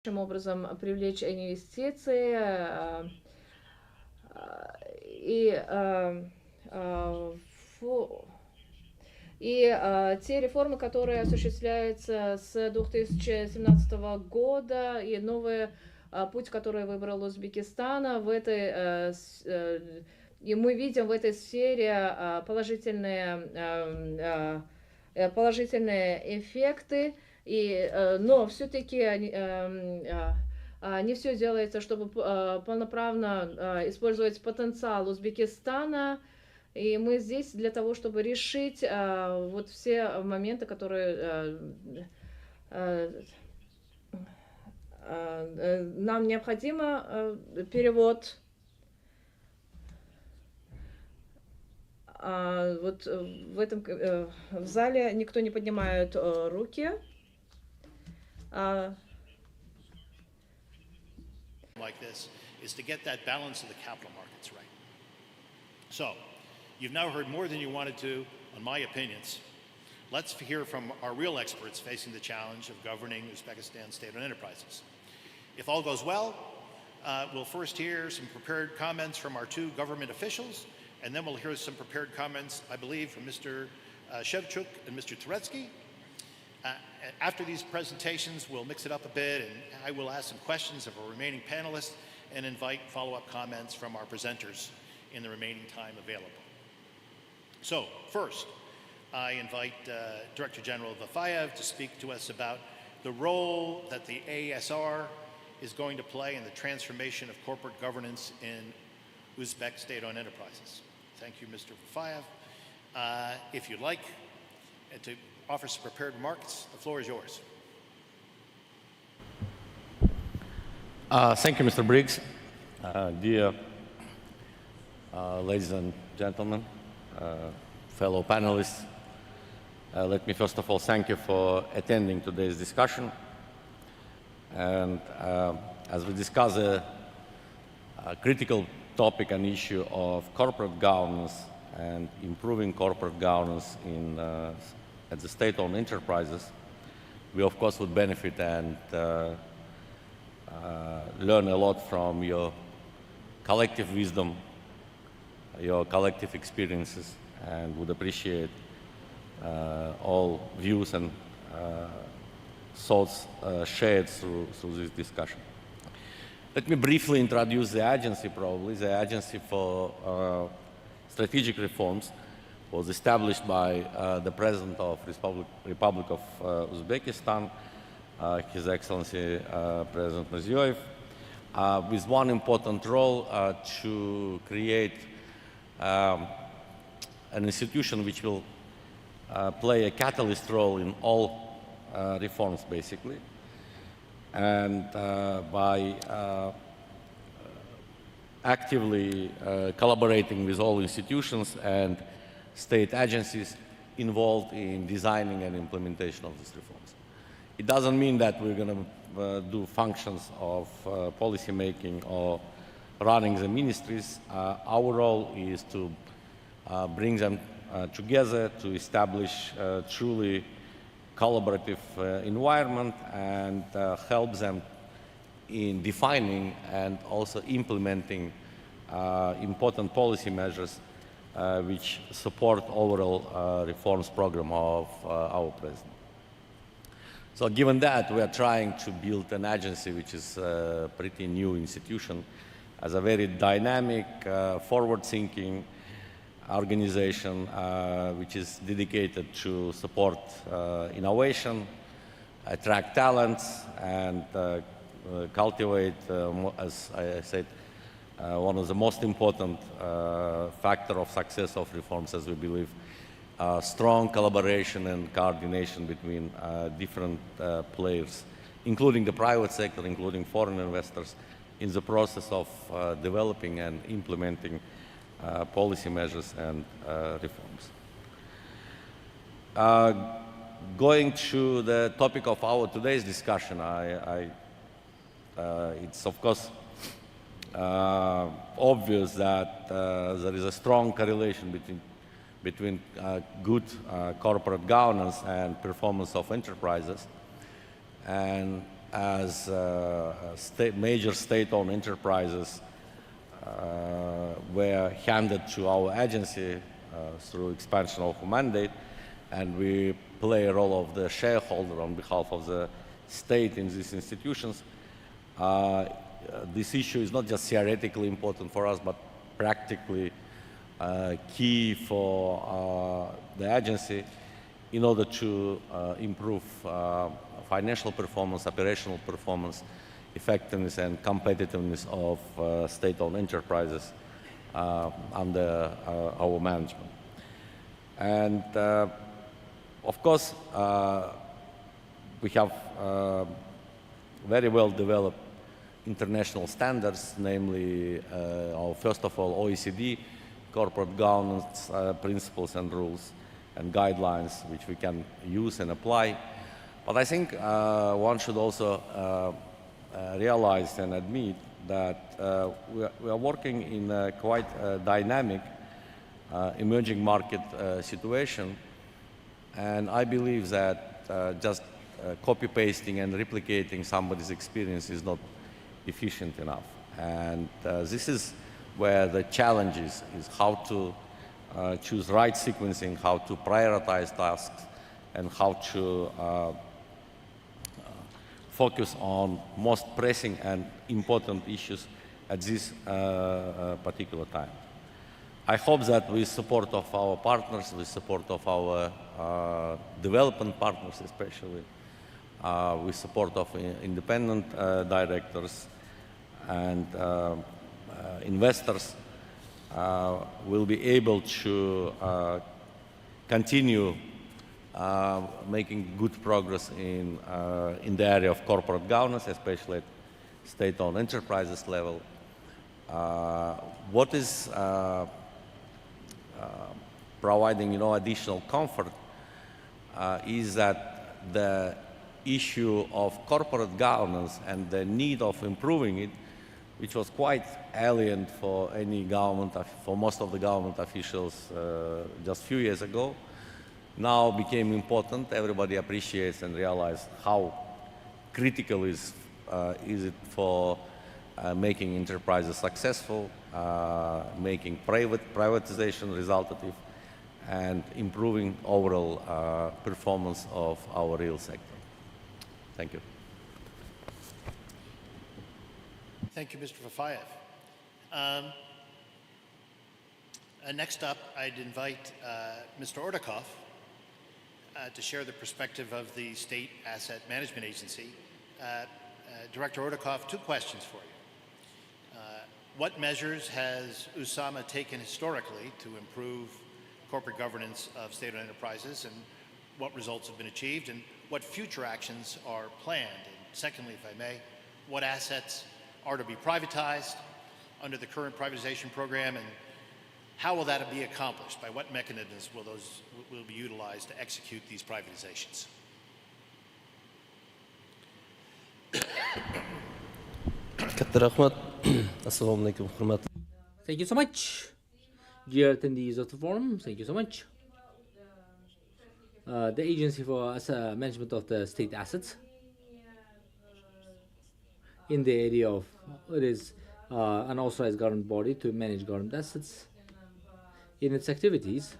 Таким образом привлечь инвестиции и те реформы, которые осуществляются с 2017 года, и новый путь, который выбрал Узбекистан, и мы видим в этой сфере положительные эффекты, но все-таки не все делается, чтобы полноправно использовать потенциал Узбекистана. И мы здесь для того, чтобы решить вот все моменты, которые нам необходимо перевод. Вот в зале никто не поднимает руки. Like this is to get that balance of the capital markets right. So, you've now heard more than you wanted to on my opinions. Let's hear from our real experts facing the challenge of governing Uzbekistan state-owned enterprises. If all goes well, we'll first hear some prepared comments from our two government officials, and then we'll hear some prepared comments, I believe, from Mr. Shevchuk and Mr. Turetsky. After these presentations, we'll mix it up a bit, and I will ask some questions of our remaining panelists and invite follow-up comments from our presenters in the remaining time available. So, first, I invite Director General Vafayev to speak to us about the role that the ASR is going to play in the transformation of corporate governance in Uzbek state-owned enterprises. Thank you, Mr. Vafayev. If you'd like to offer some prepared remarks, the floor is yours. Thank you, Mr. Briggs. Dear ladies and gentlemen, fellow panelists, let me first of all thank you for attending today's discussion. And as we discuss a critical topic and issue of corporate governance and improving corporate governance at the state-owned enterprises, we of course would benefit and learn a lot from your collective wisdom, your collective experiences, and would appreciate all views and thoughts shared through this discussion. Let me briefly introduce the agency, probably. The Agency for Strategic Reforms was established by the President of Republic of Uzbekistan, His Excellency President Mirziyoyev, with one important role to create an institution which will play a catalyst role in all reforms, basically. And by actively collaborating with all institutions and state agencies involved in designing and implementation of these reforms. It doesn't mean that we're going to do functions of policy making or running the ministries. Our role is to bring them together to establish a truly collaborative environment and help them in defining and also implementing important policy measures which support overall reforms program of our president. So given that, we are trying to build an agency which is a pretty new institution as a very dynamic, forward-thinking organization which is dedicated to support innovation, attract talents, and cultivate, as I said, one of the most important factor of success of reforms, as we believe, strong collaboration and coordination between different players, including the private sector, including foreign investors, in the process of developing and implementing policy measures and reforms. Going to the topic of our today's discussion, it's of course obvious that there is a strong correlation between between good corporate governance and performance of enterprises. And as major state-owned enterprises were handed to our agency through expansion of mandate, and we play a role of the shareholder on behalf of the state in these institutions. This issue is not just theoretically important for us, but practically key for the agency in order to improve financial performance, operational performance, effectiveness and competitiveness of state-owned enterprises under our management. And of course, we have very well developed international standards, namely, first of all, OECD corporate governance principles and rules and guidelines, which we can use and apply. But I think one should also realize and admit that we are working in a quite dynamic emerging market situation, and I believe that just copy-pasting and replicating somebody's experience is not efficient enough. And this is where the challenge is how to choose right sequencing, how to prioritize tasks, and how to focus on most pressing and important issues at this particular time. I hope that with support of our partners, with support of our development partners especially, with support of independent directors and investors, we'll be able to continue making good progress in the area of corporate governance, especially at state-owned enterprises level. What is providing additional comfort is that the issue of corporate governance and the need of improving it, which was quite alien for any government, for most of the government officials just a few years ago, now became important. Everybody appreciates and realizes how critical is it for making enterprises successful, making privatization resultative, and improving overall performance of our real sector. Thank you. Thank you, Mr. Fafayev. Next up, I'd invite Mr. Ordakov to share the perspective of the State Asset Management Agency. Director Ordakov, 2 questions for you. What measures has USAMA taken historically to improve corporate governance of state-owned enterprises, and what results have been achieved, and what future actions are planned? And secondly, if I may, what assets are to be privatized under the current privatization program, and how will that be accomplished? By what mechanisms will be utilized to execute these privatizations? Thank you so much. Dear attendees of the forum, thank you so much. The Agency for Management of the State Assets, in the area of, it is an authorized government body to manage government assets. In its activities,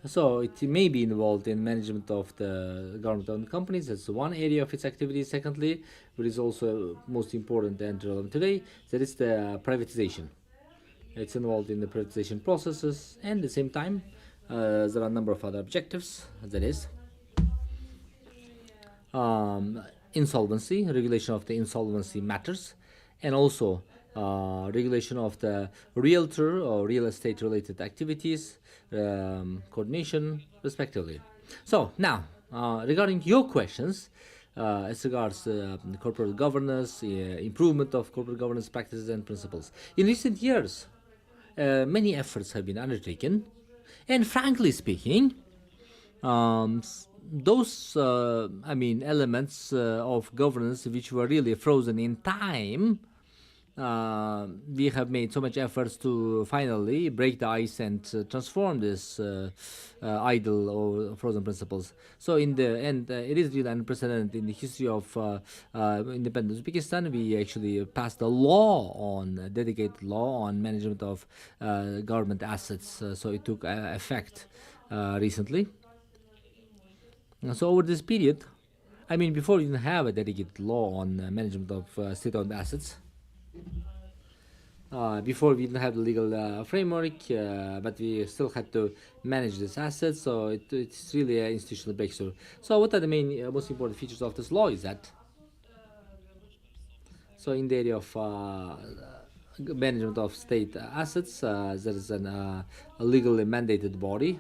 so it may be involved in management of the government-owned companies. That's one area of its activities. Secondly, what is also most important and relevant today, that is the privatization. It's involved in the privatization processes, and at the same time, there are a number of other objectives. That is insolvency, regulation of the insolvency matters, and also regulation of the realtor or real estate related activities, coordination respectively. So now, regarding your questions, as regards corporate governance, improvement of corporate governance practices and principles. In recent years, many efforts have been undertaken, and frankly speaking, those elements of governance which were really frozen in time we have made so much efforts to finally break the ice and transform this idle or frozen principles. So in the end, it is really unprecedented in the history of independent Uzbekistan. We actually passed a law on a dedicated law on management of government assets. So it took effect recently. So over this period, I mean, before we didn't have a dedicated law on management of state-owned assets. Before we didn't have the legal framework, but we still had to manage these assets. So it's really an institutional breakthrough. So what are the main, most important features of this law? Is that so in the area of management of state assets, there is a legally mandated body.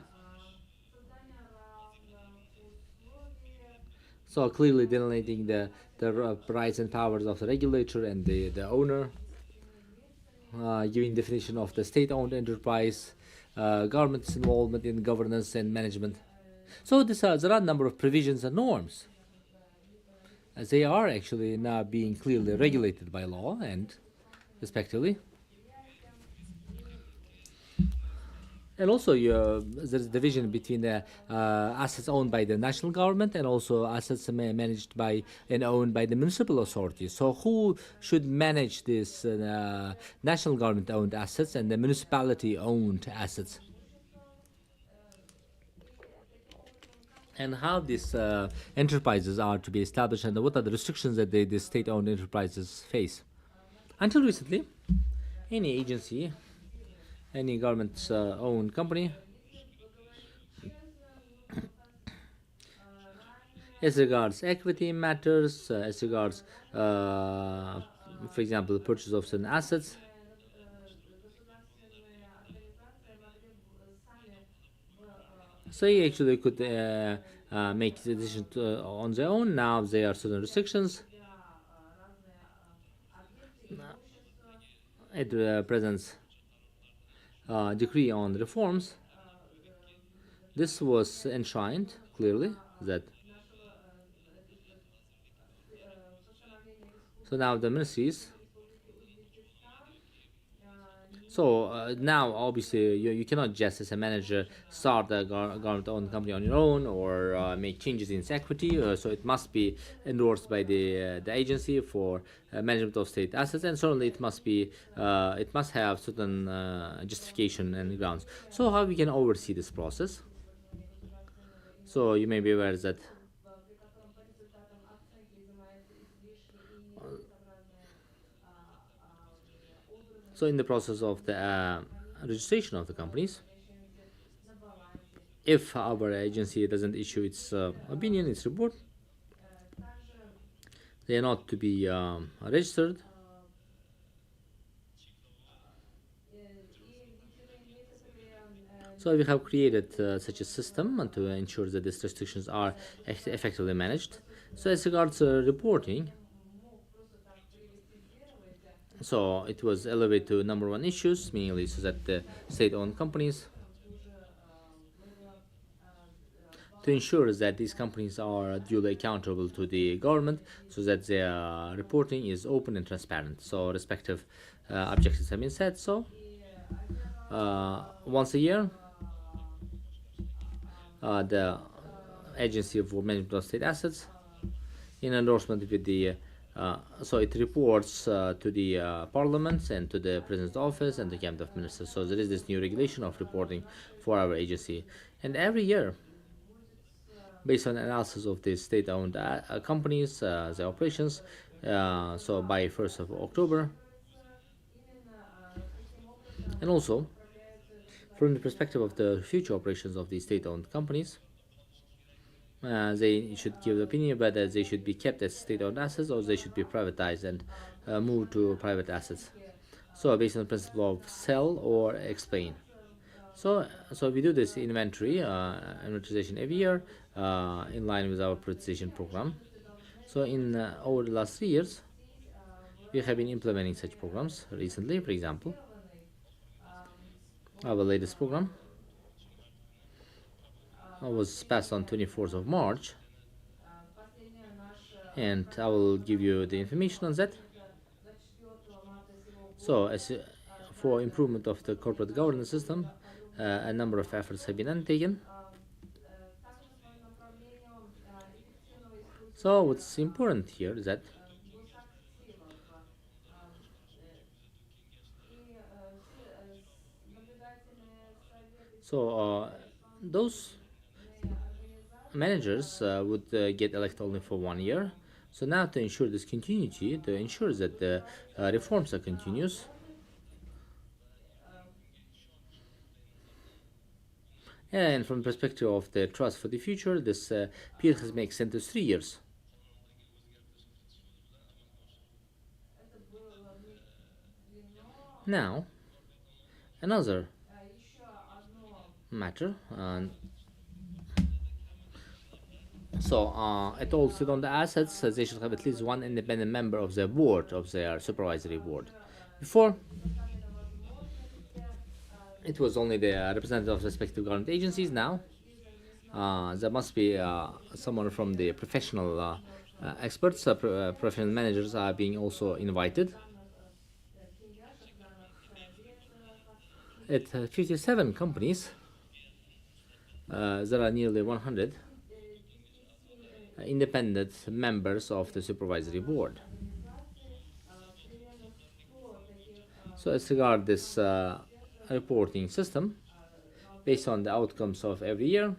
So clearly delineating the rights and powers of the regulator and the owner, giving definition of the state-owned enterprise, government's involvement in governance and management. So there are a number of provisions and norms. As they are actually now being clearly regulated by law and respectively. And also, there's division between the assets owned by the national government and also assets managed by and owned by the municipal authorities. So, who should manage these national government-owned assets and the municipality-owned assets? And how these enterprises are to be established, and what are the restrictions that the state-owned enterprises face? Until recently, any agency, any government-owned company, as regards equity matters, as regards, for example, the purchase of certain assets, so you actually could make the decision on their own. Now there are certain restrictions. It presents decree on reforms. This was enshrined clearly that. So now the ministries. So now, obviously, you cannot just as a manager start a government-owned company on your own or make changes in its equity. So it must be endorsed by the agency for management of state assets, and certainly it must have certain justification and grounds. So how we can oversee this process? So you may be aware that. So in the process of the registration of the companies, if our agency doesn't issue its opinion, its report, they are not to be registered. So we have created such a system to ensure that these restrictions are effectively managed. So as regards reporting, so it was elevated to number one issues, mainly so that the state-owned companies, to ensure that these companies are duly accountable to the government, so that their reporting is open and transparent. So respective objectives have been set. So once a year, the Agency for Management of State Assets, in endorsement with the so it reports to the parliaments and to the president's office and the cabinet of ministers. So there is this new regulation of reporting for our agency, and every year, based on analysis of the state-owned companies, the operations, so by 1st of October, and also from the perspective of the future operations of the state-owned companies, they should give the opinion whether they should be kept as state-owned assets or they should be privatized and moved to private assets. So based on the principle of sell or explain. So we do this inventory, inventarization every year in line with our privatization program. So in over the last 3 years, we have been implementing such programs recently. For example, our latest program was passed on 24th of March, and I will give you the information on that. So, for improvement of the corporate governance system, a number of efforts have been undertaken. So, what's important here is that those managers would get elected only for 1 year. So now, to ensure this continuity, to ensure that the reforms are continuous, and from the perspective of the trust for the future, this period has been extended to 3 years. Now, another matter. It all sit on the assets. They should have at least one independent member of their board, of their supervisory board. Before, it was only the representative of respective government agencies. Now, there must be someone from the professional experts, professional managers are being also invited. At 57 companies, there are nearly 100 independent members of the supervisory board. So as regard this reporting system, based on the outcomes of every year,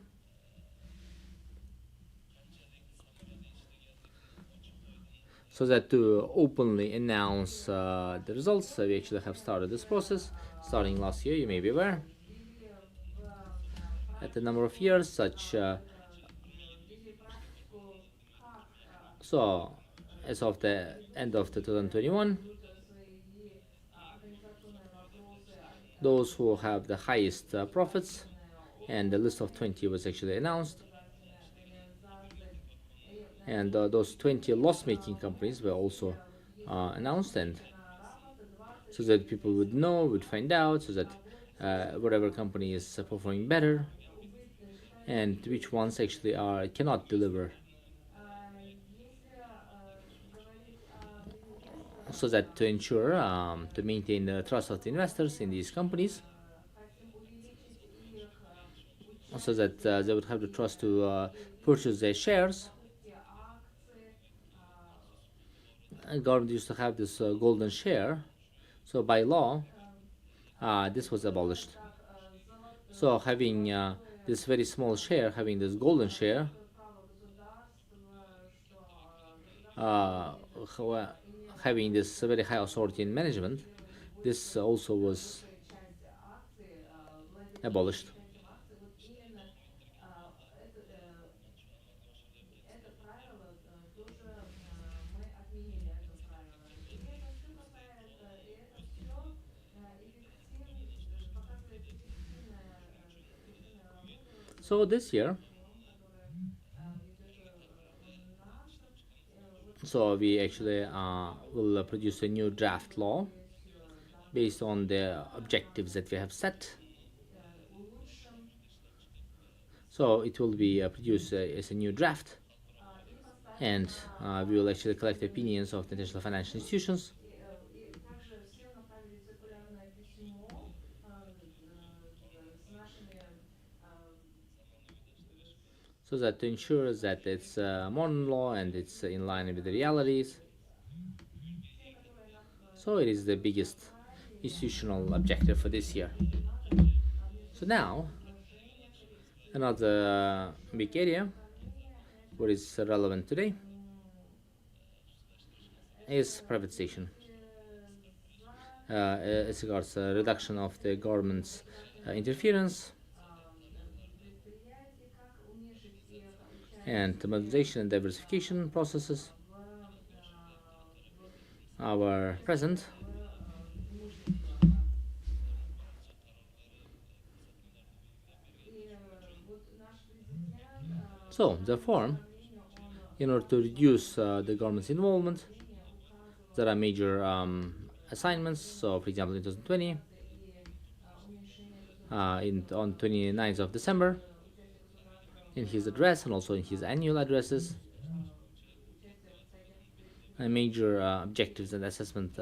so that to openly announce the results, we actually have started this process starting last year. You may be aware. At the number of years, so as of the end of 2021, those who have the highest profits, and the list of 20 was actually announced, and those 20 loss-making companies were also announced, and so that people would know, would find out, so that whatever company is performing better, and which ones actually cannot deliver, so that to ensure to maintain the trust of the investors in these companies, so that they would have the trust to purchase their shares. And government used to have this golden share, so by law this was abolished. So having this very small share, having this golden share, having this very high authority in management, this also was abolished. So this year, so we actually will produce a new draft law based on the objectives that we have set. So it will be produced as a new draft, and we will actually collect opinions of the international financial institutions. So that to ensure that it's modern law and it's in line with the realities. So it is the biggest institutional objective for this year. So now, another big area what is relevant today is privatization. As regards reduction of the government's interference, and modernization and diversification processes are present. So, therefore, in order to reduce the government's involvement, there are major assignments. So, for example, in 2020, on 29th of December, in his address and also in his annual addresses, major objectives and assessment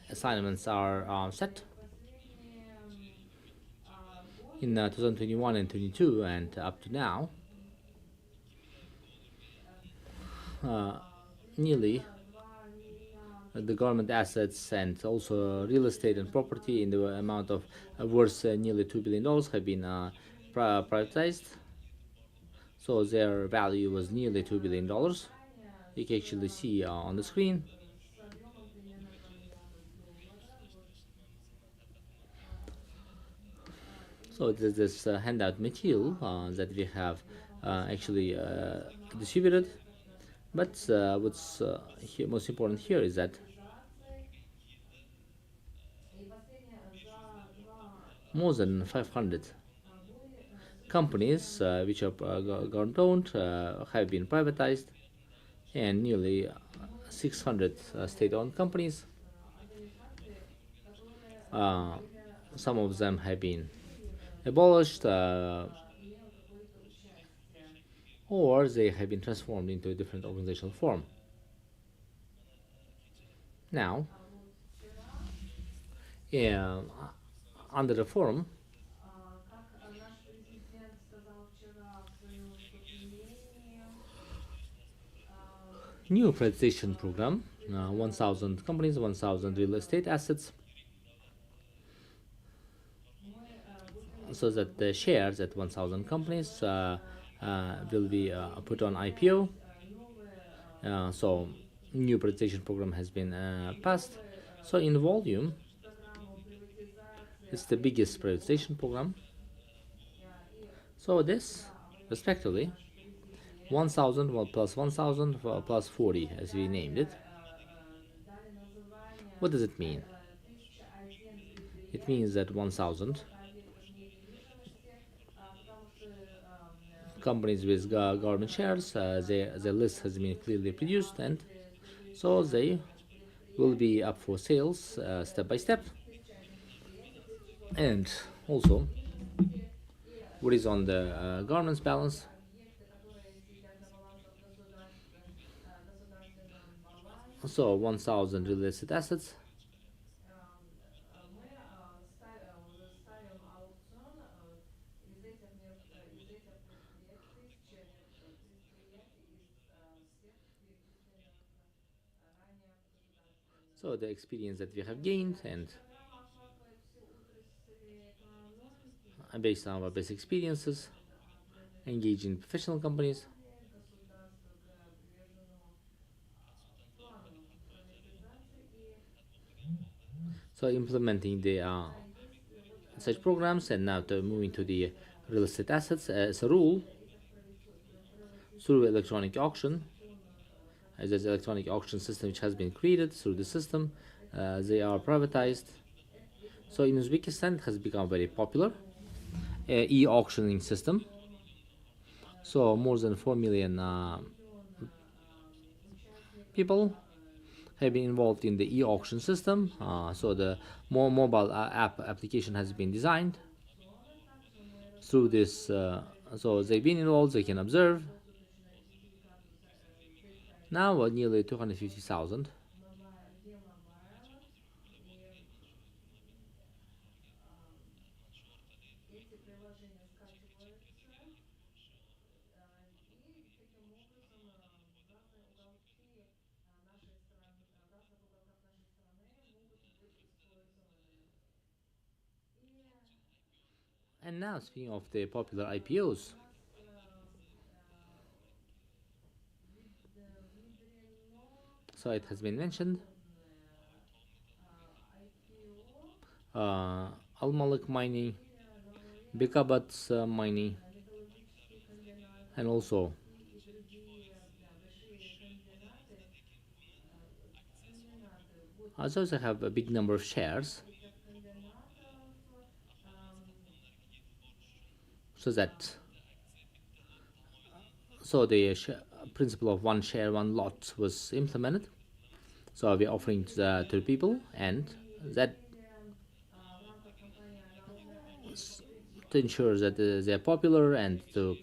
assignments are set in 2021 and 22 and up to now. Nearly the government assets and also real estate and property in the amount of worth nearly $2 billion have been privatized. So their value was nearly $2 billion. You can actually see on the screen. So this is this handout material that we have actually distributed. But what's most important here is that more than 500 companies which are government owned have been privatized, and nearly 600 state owned companies. Some of them have been abolished or they have been transformed into a different organizational form. Now, under the forum, new privatization program, 1,000 companies, 1,000 real estate assets, so that the shares at 1,000 companies will be put on IPO. So new privatization program has been passed. So in volume, it's the biggest privatization program. So this, respectively, 1,000 plus 1,000 plus 40, as we named it. What does it mean? It means that 1,000 companies with government shares, their list has been clearly produced, and so they will be up for sales step by step. And also, what is on the governance balance? So 1,000 real estate assets, so the experience that we have gained, and based on our best experiences, engaging professional companies. So implementing the such programs, and now to moving to the real estate assets as a rule through electronic auction. As there's electronic auction system which has been created through the system, they are privatized. So in Uzbekistan it has become very popular e-auctioning system. So more than 4 million people have been involved in the e-auction system. So the more mobile application has been designed through this. So they've been involved, they can observe. Now nearly 250,000. And now, speaking of the popular IPOs, so it has been mentioned, Al Malik Mining, Bekabat Mining, and also also have a big number of shares, so that the principle of one share, one lot was implemented. So we're offering to the people, and that to ensure that they're popular, and to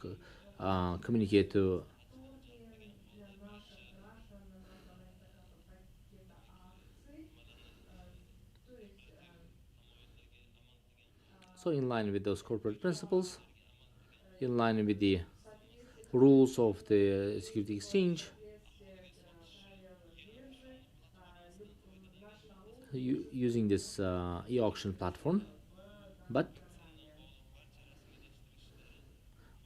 communicate to So in line with those corporate principles, in line with the rules of the security exchange, using this e-auction platform, but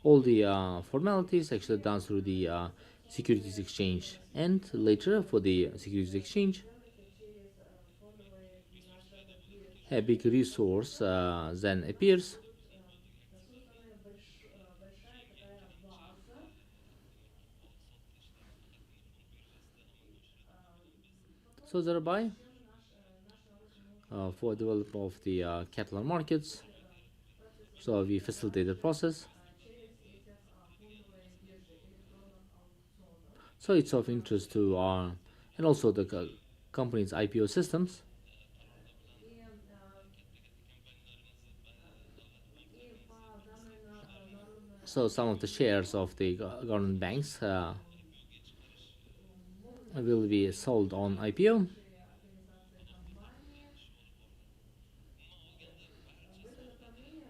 all the formalities actually done through the securities exchange, and later for the securities exchange a big resource then appears. So thereby for development of the capital markets, so we facilitate the process. So it's of interest to and also the company's IPO systems. So some of the shares of the government banks will be sold on IPO.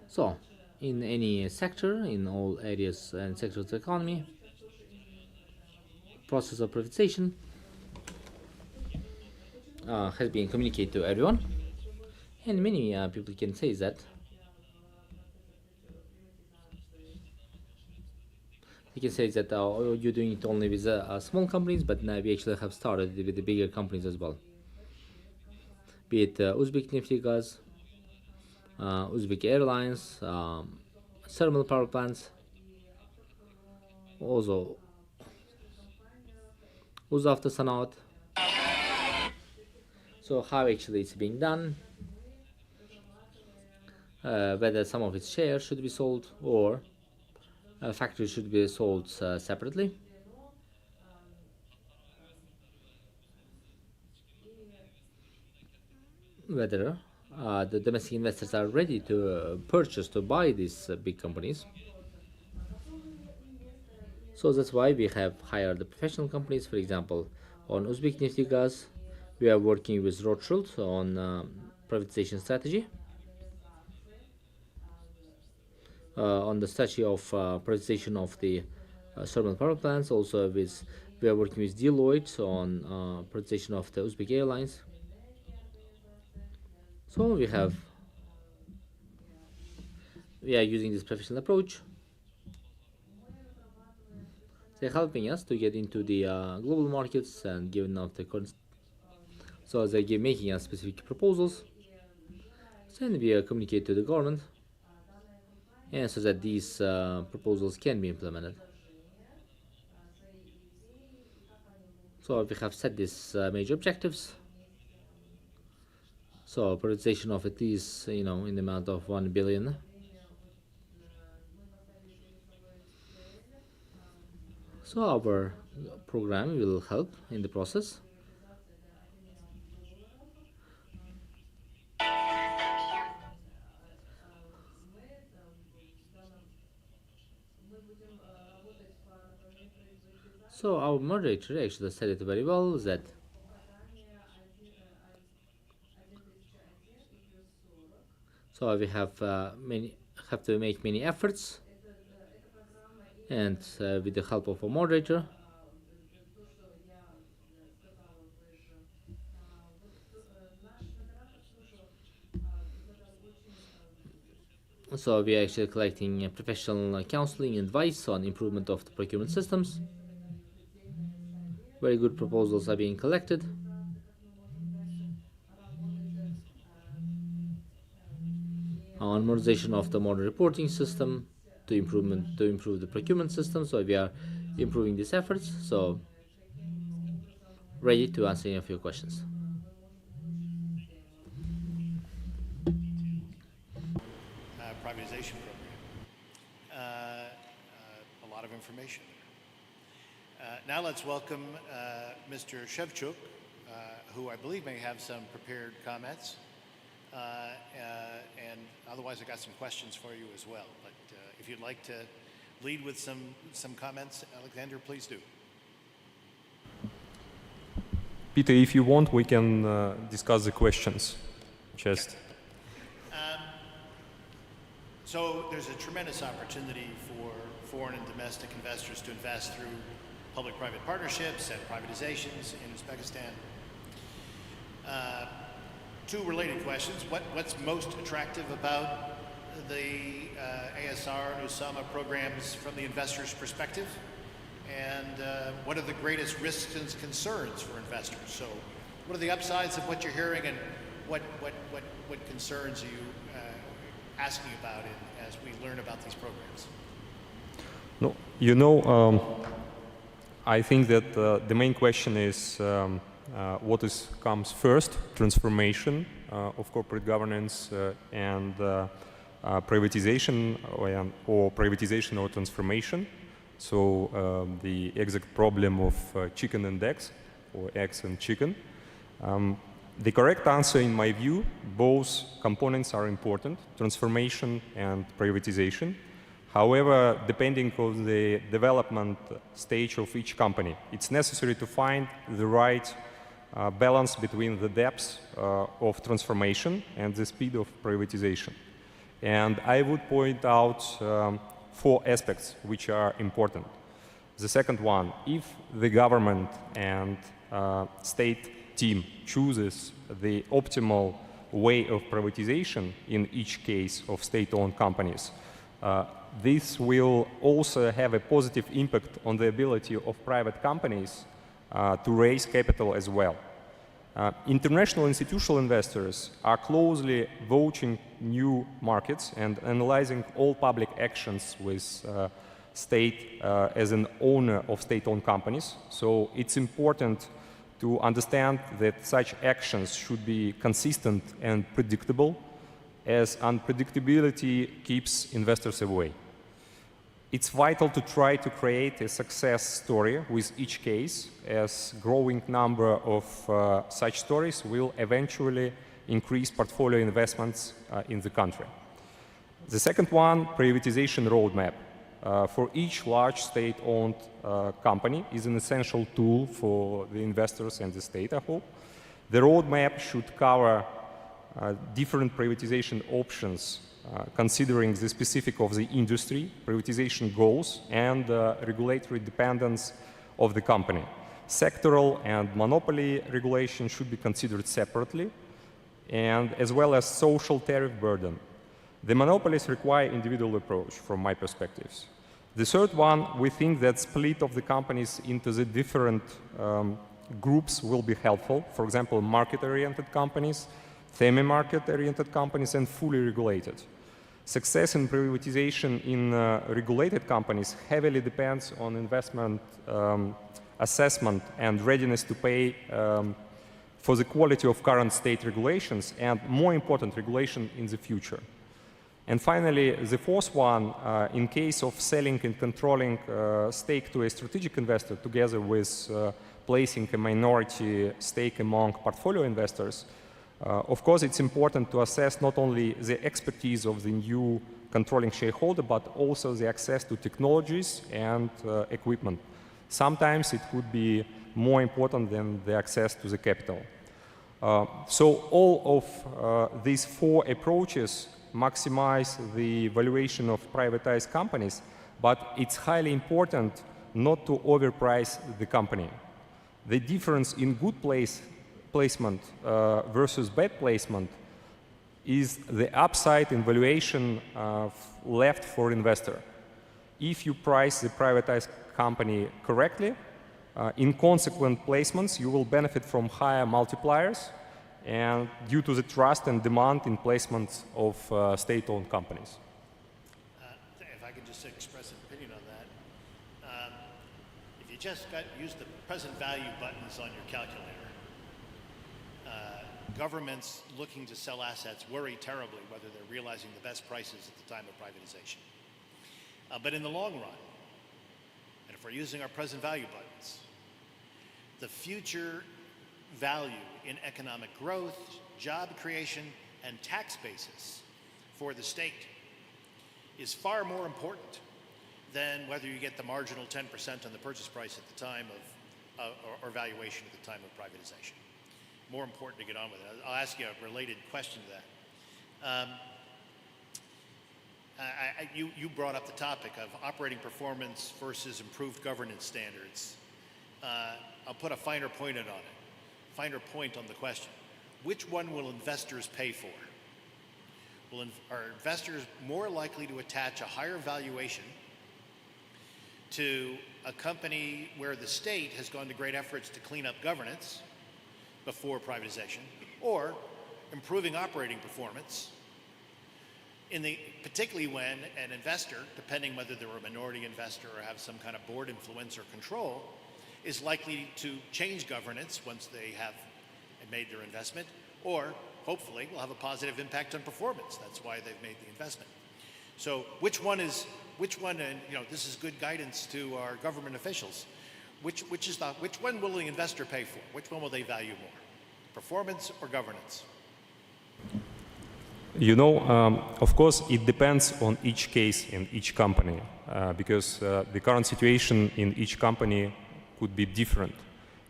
So in any sector, in all areas and sectors of the economy, process of privatization has been communicated to everyone, and many people can say that you're doing it only with small companies, but now we actually have started with the bigger companies as well, be it Uzbek Neftegaz, Uzbek Airlines, thermal power plants, also Uzavtosanat. So how actually it's being done, whether some of its shares should be sold or factories should be sold separately. Whether the domestic investors are ready to to buy these big companies. So that's why we have hired the professional companies. For example, on Uzbek Neftegaz, we are working with Rothschild on privatization strategy. On the strategy of privatization of the thermal power plants. Also, we are working with Deloitte on privatization of the Uzbek Airlines. So we are using this professional approach. They're helping us to get into the global markets and giving out the so they're making us specific proposals. So then we communicate to the government, and so that these proposals can be implemented. So we have set these major objectives. So privatization of at least in the amount of 1 billion. So our program will help in the process. So our moderator actually said it very well, that so we have to make many efforts, and with the help of a moderator, so we are actually collecting professional counseling and advice on improvement of the procurement systems. Very good proposals are being collected. On modernization of the modern reporting system to improve the procurement system. So we are improving these efforts. So ready to answer any of your questions. Privatization program. A lot of information. Now let's welcome Mr. Shevchuk, who I believe may have some prepared comments. And otherwise, I got some questions for you as well. But if you'd like to lead with some comments, Alexander, please do. Peter, if you want, we can discuss the questions. Just. So there's a tremendous opportunity for foreign and domestic investors to invest through public-private partnerships and privatizations in Uzbekistan. Two related questions. What's most attractive about the ASR and USAMA programs from the investor's perspective? And what are the greatest risks and concerns for investors? So what are the upsides of what you're hearing, and what concerns are you asking about as we learn about these programs? No, I think that the main question is what comes first, transformation of corporate governance and privatization or privatization or transformation. So the exact problem of chicken and eggs, or eggs and chicken. The correct answer, in my view, both components are important, transformation and privatization. However, depending on the development stage of each company, it's necessary to find the right balance between the depth of transformation and the speed of privatization. And I would point out 4 aspects which are important. The second one, if the government and state team chooses the optimal way of privatization in each case of state-owned companies, this will also have a positive impact on the ability of private companies to raise capital as well. International institutional investors are closely watching new markets and analyzing all public actions with state as an owner of state-owned companies. So it's important to understand that such actions should be consistent and predictable, as unpredictability keeps investors away. It's vital to try to create a success story with each case, as growing number of such stories will eventually increase portfolio investments in the country. The second one, privatization roadmap. For each large state-owned company is an essential tool for the investors and the state, I hope. The roadmap should cover different privatization options considering the specific of the industry, privatization goals, and regulatory dependence of the company. Sectoral and monopoly regulation should be considered separately, and as well as social tariff burden. The monopolies require individual approach from my perspectives. The third one, we think that split of the companies into the different groups will be helpful. For example, market-oriented companies, semi-market-oriented companies, and fully regulated. Success in privatization in regulated companies heavily depends on investment assessment and readiness to pay for the quality of current state regulations and, more important, regulation in the future. And finally, the fourth one, in case of selling and controlling stake to a strategic investor together with placing a minority stake among portfolio investors, of course, it's important to assess not only the expertise of the new controlling shareholder, but also the access to technologies and equipment. Sometimes it could be more important than the access to the capital. So all of these 4 approaches maximize the valuation of privatized companies, but it's highly important not to overprice the company. The difference in good placement versus bad placement is the upside in valuation left for investor. If you price the privatized company correctly, in consequent placements, you will benefit from higher multipliers and due to the trust and demand in placements of state-owned companies. If I could just express an opinion on that. If you just use the present value buttons on your calculator, governments looking to sell assets worry terribly whether they're realizing the best prices at the time of privatization. But in the long run, and if we're using our present value buttons, the future value in economic growth, job creation, and tax basis for the state is far more important than whether you get the marginal 10% on the purchase price at the time of, or valuation at the time of privatization. More important to get on with it. I'll ask you a related question to that. You brought up the topic of operating performance versus improved governance standards. I'll put a finer point on it, finer point on the question. Which one will investors pay for? Are investors more likely to attach a higher valuation to a company where the state has gone to great efforts to clean up governance before privatization, or improving operating performance, particularly when an investor, depending whether they're a minority investor or have some kind of board influence or control, is likely to change governance once they have made their investment, or hopefully will have a positive impact on performance. That's why they've made the investment. So which one, and this is good guidance to our government officials, which one will the investor pay for? Which one will they value more? Performance or governance? You know, of course, it depends on each case in each company, because the current situation in each company could be different.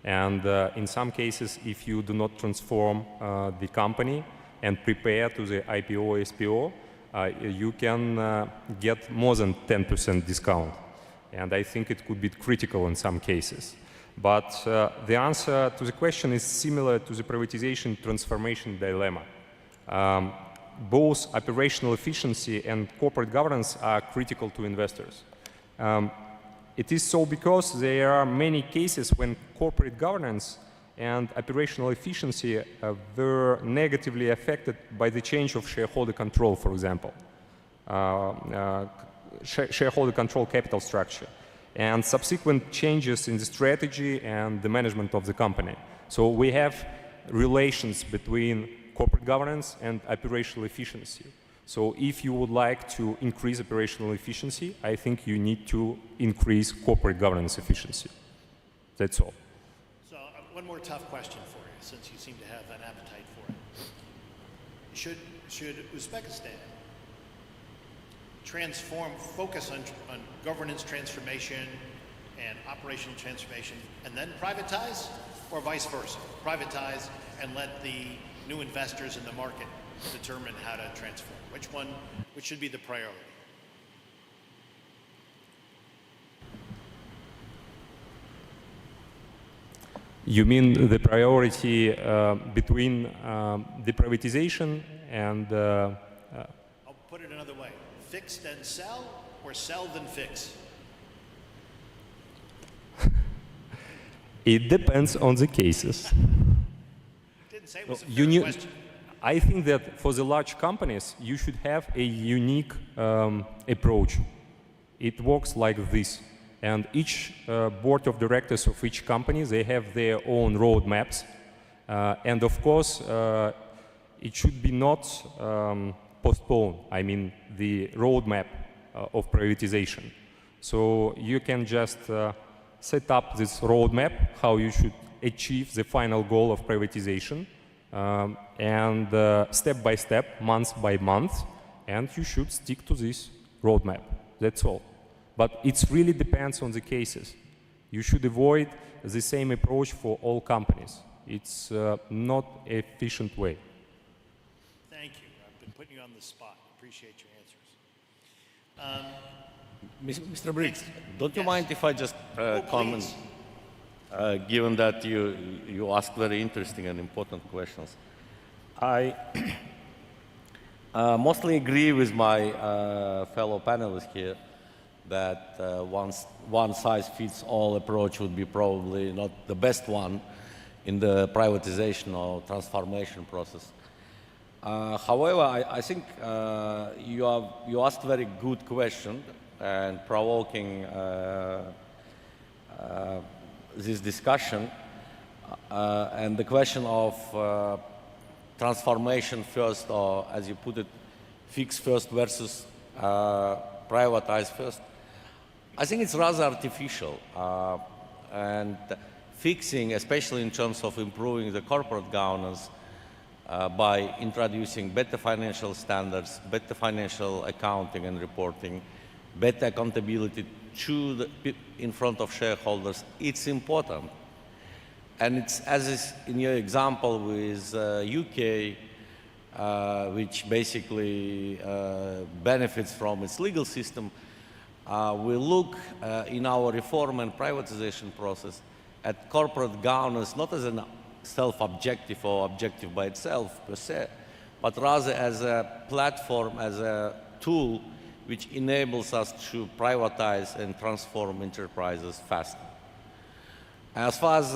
And in some cases, if you do not transform the company and prepare to the IPO or SPO, you can get more than 10% discount. And I think it could be critical in some cases. But the answer to the question is similar to the privatization transformation dilemma. Both operational efficiency and corporate governance are critical to investors. It is so because there are many cases when corporate governance and operational efficiency were negatively affected by the change of shareholder control, for example, shareholder control capital structure, and subsequent changes in the strategy and the management of the company. So we have relations between corporate governance and operational efficiency. So if you would like to increase operational efficiency, I think you need to increase corporate governance efficiency. That's all. So one more tough question for you, since you seem to have an appetite for it. Should Uzbekistan focus on governance transformation and operational transformation and then privatize, or vice versa? Privatize and let the new investors in the market determine how to transform? Which should be the priority? You mean the priority between the privatization and... I'll put it another way. Fix then sell, or sell then fix? It depends on the cases. Didn't say it was a fair question. I think that for the large companies, you should have a unique approach. It works like this. And each board of directors of each company, they have their own roadmaps. And of course, it should be not postponed. I mean, the roadmap of privatization. So you can just set up this roadmap, how you should achieve the final goal of privatization. And step by step, month by month, and you should stick to this roadmap. That's all. But it really depends on the cases. You should avoid the same approach for all companies. It's not an efficient way. Thank you. I've been putting you on the spot. Appreciate your answers. Mr. Briggs, don't you mind if I just comment? Please. Given that you asked very interesting and important questions. I mostly agree with my fellow panelists here that one-size-fits-all approach would be probably not the best one in the privatization or transformation process. However, I think you asked a very good question and provoking this discussion, and the question of transformation first, or as you put it, fix first versus privatize first. I think it's rather artificial, and fixing, especially in terms of improving the corporate governance by introducing better financial standards, better financial accounting and reporting, better accountability in front of shareholders, it's important. And it's, as is in your example with UK, which basically benefits from its legal system, we look in our reform and privatization process at corporate governance not as a self-objective or objective by itself per se, but rather as a platform, as a tool which enables us to privatize and transform enterprises faster. As far as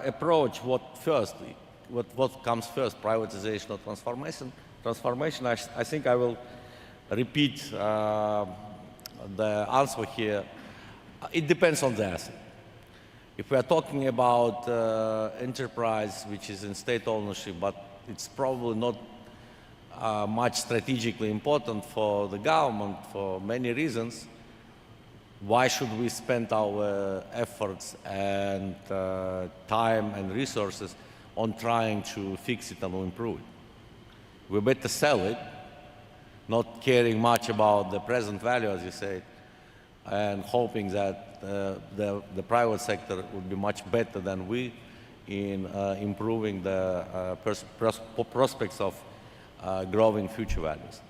approach, what comes first, privatization or transformation? I think I will repeat the answer here. It depends on the asset. If we are talking about enterprise which is in state ownership, but it's probably not much strategically important for the government for many reasons, why should we spend our efforts and time and resources on trying to fix it and improve it? We better sell it, not caring much about the present value, as you say, and hoping that the private sector would be much better than we in improving the prospects of growing future values.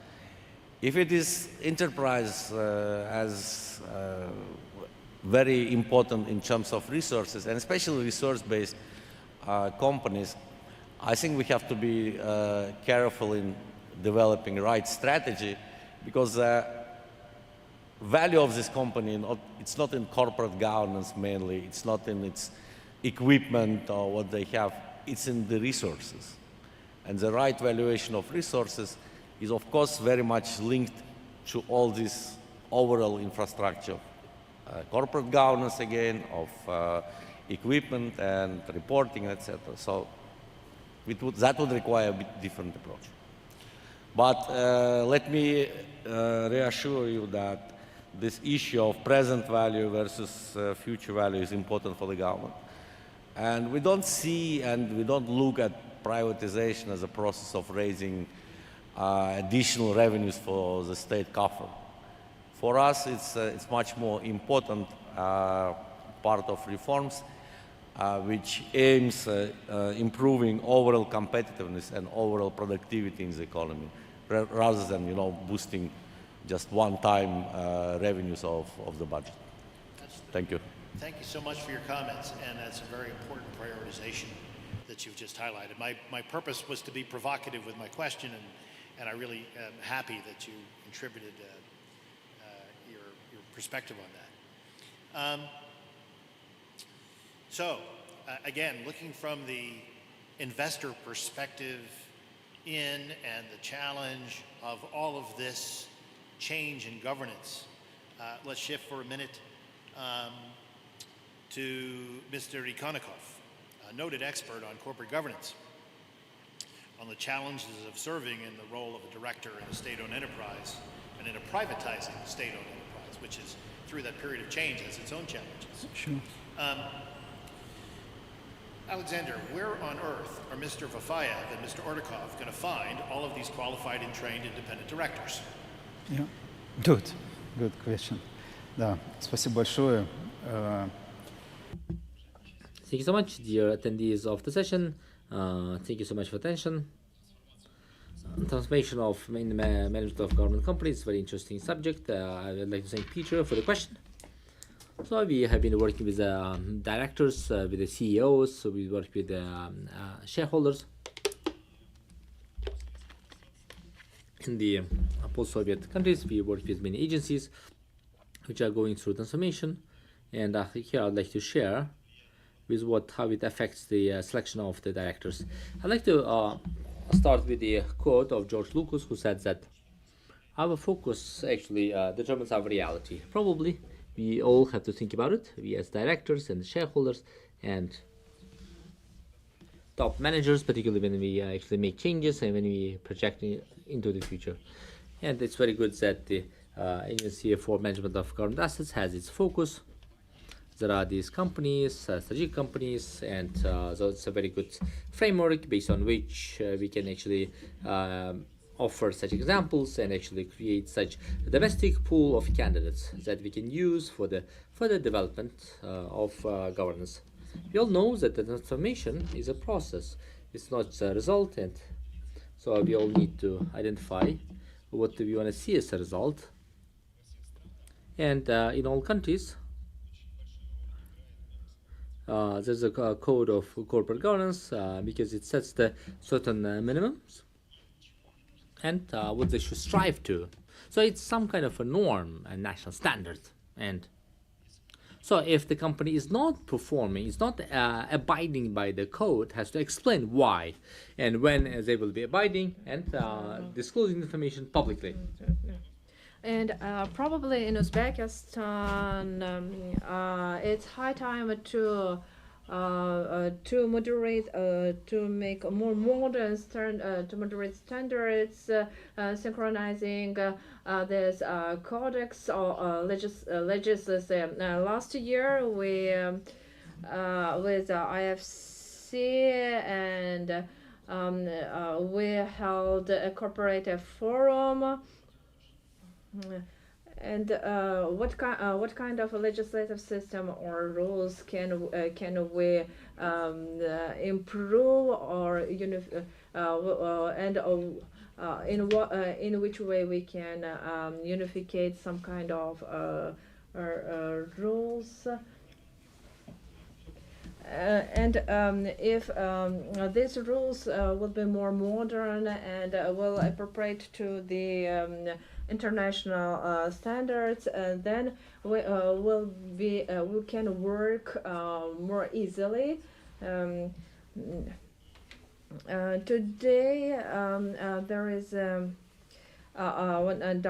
If it is enterprise as very important in terms of resources, and especially resource-based companies, I think we have to be careful in developing the right strategy, because the value of this company, it's not in corporate governance mainly, it's not in its equipment or what they have, it's in the resources. And the right valuation of resources is of course very much linked to all this overall infrastructure, corporate governance again, of equipment and reporting, etc. So that would require a bit different approach. But let me reassure you that this issue of present value versus future value is important for the government. And we don't see and we don't look at privatization as a process of raising additional revenues for the state coffer. For us, it's much more important part of reforms which aims improving overall competitiveness and overall productivity in the economy, rather than boosting just one-time revenues of the budget. Thank you. Thank you so much for your comments, and that's a very important prioritization that you've just highlighted. My purpose was to be provocative with my question, and I really am happy that you contributed your perspective on that. So, again, looking from the investor perspective in and the challenge of all of this change in governance, let's shift for a minute to Mr. Ikonikov, a noted expert on corporate governance, on the challenges of serving in the role of a director in a state-owned enterprise and in a privatizing state-owned enterprise, which is, through that period of change, has its own challenges. Sure. Alexander, where on earth are Mr. Vafayev and Mr. Ordakov going to find all of these qualified and trained independent directors? Yeah. Good question. Да, спасибо большое. Thank you so much, dear attendees of the session. Thank you so much for attention. Transformation of management of government companies is a very interesting subject. I would like to thank Peter for the question. So we have been working with the directors, with the CEOs, so we work with the shareholders. In the post-Soviet countries, we work with many agencies which are going through transformation. And here I'd like to share with how it affects the selection of the directors. I'd like to start with the quote of George Lucas, who said that our focus actually determines our reality. Probably we all have to think about it, we as directors and shareholders and top managers, particularly when we actually make changes and when we project into the future. And it's very good that the Agency for Management of Government Assets has its focus. There are these companies, strategic companies, and so it's a very good framework based on which we can actually offer such examples and actually create such a domestic pool of candidates that we can use for the further development of governance. We all know that the transformation is a process. It's not a result, and So we all need to identify what we want to see as a result. And in all countries, there's a code of corporate governance because it sets the certain minimums and what they should strive to. So it's some kind of a norm and national standard. And so if the company is not performing, is not abiding by the code, has to explain why and when they will be abiding and disclosing information publicly. And probably in Uzbekistan, it's high time to moderate, to make a more modern to moderate standards, synchronizing this codex or legislation. Last year, we with IFC and we held a corporate forum. And what kind of a legislative system or rules can we improve or in which way we can unificate some kind of rules? If these rules will be more modern and will appropriate to the international standards, then we can work more easily. Today there is one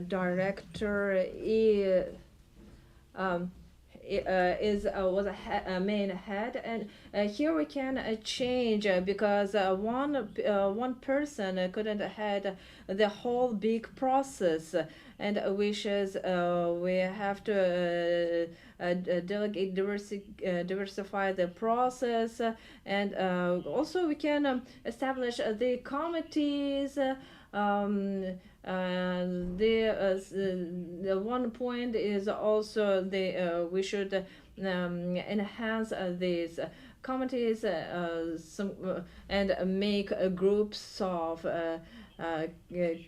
director was a main head, and here we can change because one person couldn't head the whole big process, and wishes we have to delegate, diversify the process, and also we can establish the committees. The one point is also we should enhance these committees and make groups of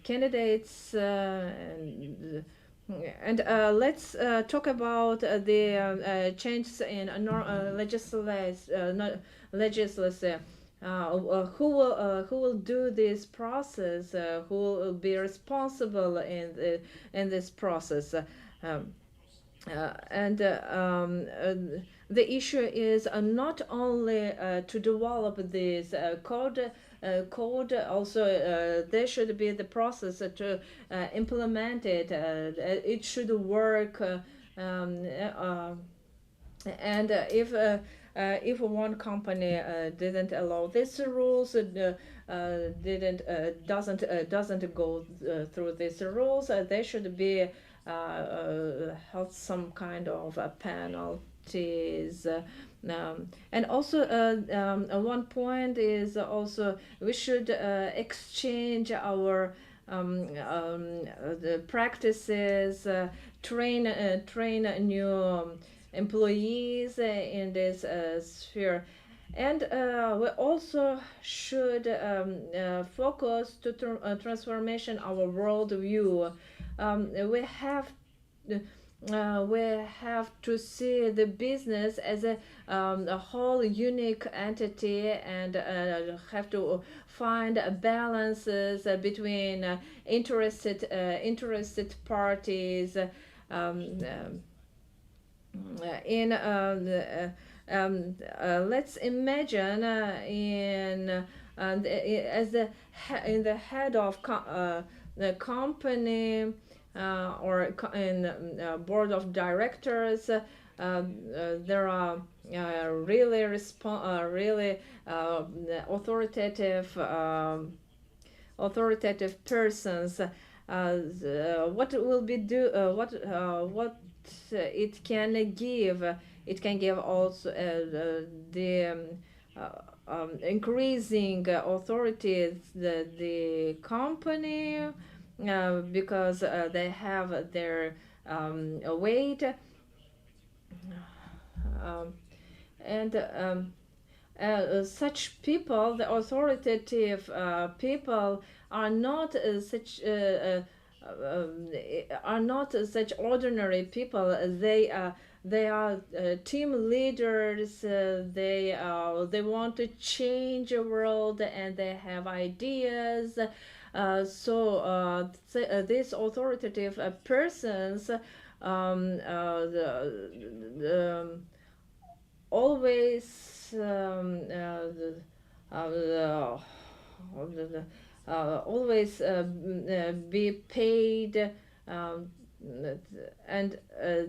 candidates and let's talk about the changes in legislation. Who will do this process? Who will be responsible in this process? The issue is not only to develop this code. Also, there should be the process to implement it. It should work, and if one company didn't allow these rules, doesn't go through these rules, there should be held some kind of penalties. And also one point is also we should exchange our the practices, train new employees in this sphere, and we also should focus to transformation our world view. We have to see the business as a whole unique entity, and have to find balances between interested parties. Let's imagine in the head of the company or in board of directors, there are really authoritative persons. What will be what it can give? It can give also the increasing authority the company, because they have their weight, and such people, the authoritative people, are not are not such ordinary people. They are team leaders. They want to change the world, and they have ideas. These authoritative persons always always be paid, and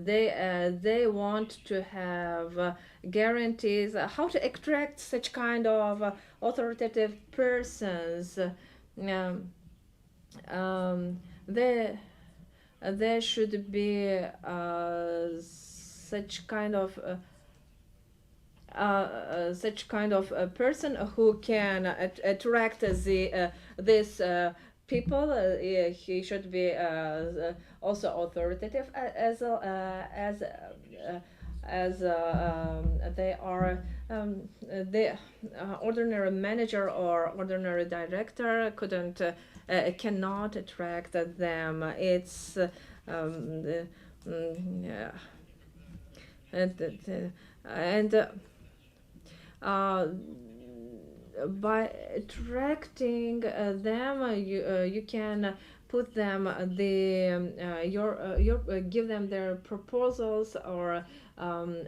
they want to have guarantees. How to attract such kind of authoritative persons? There should be such kind of a person who can attract this people. He should be also authoritative as they are. The ordinary manager or ordinary director cannot attract them. It's yeah. And by attracting them, you can put them give them their proposals, or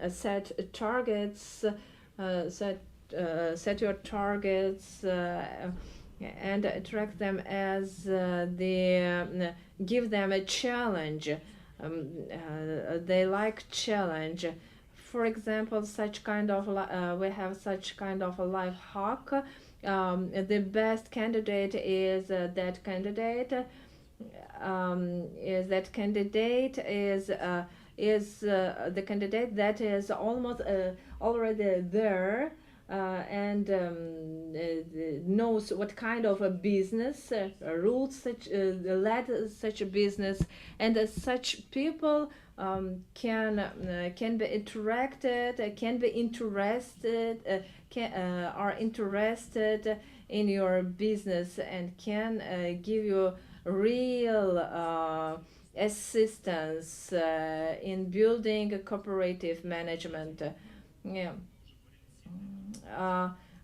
set targets, set your targets, and attract them as give them a challenge. They like challenge. For example, such kind of we have such kind of a life hack. The best candidate is that candidate. Is the candidate that is almost already there, and knows what kind of a business rules led such a business, and such people can be attracted, can be interested, are interested in your business, and can give you real assistance in building a cooperative management. Yeah.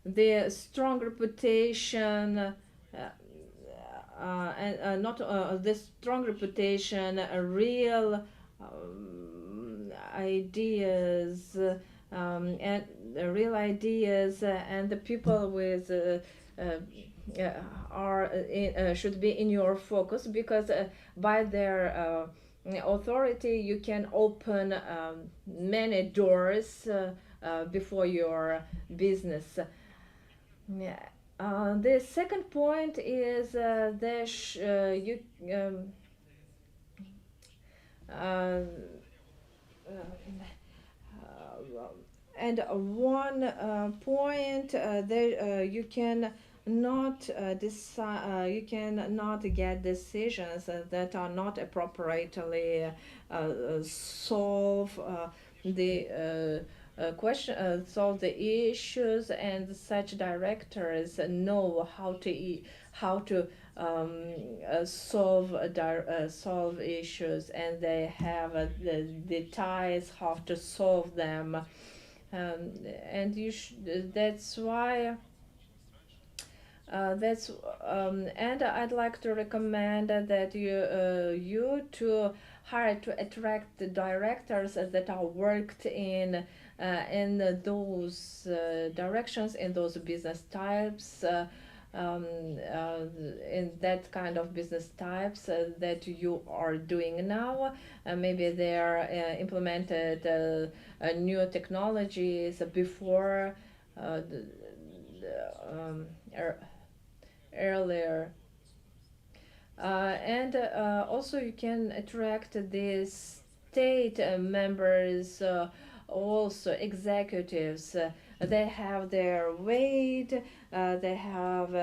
The strong reputation and not the strong reputation, real ideas, and real ideas, and the people with should be in your focus, because by their authority you can open many doors before your business. The second point is and one point there you can not decide. You can not get decisions that are not appropriately solve the question, solve the issues, and such directors know how to solve issues, and they have the ties how to solve them, and that's why. And I'd like to recommend that you to hire to attract the directors that are worked in those directions, in those business types, in that kind of business types that you are doing now. Maybe they are implemented new technologies before earlier. And also you can attract the state members, also executives. They have their weight, they have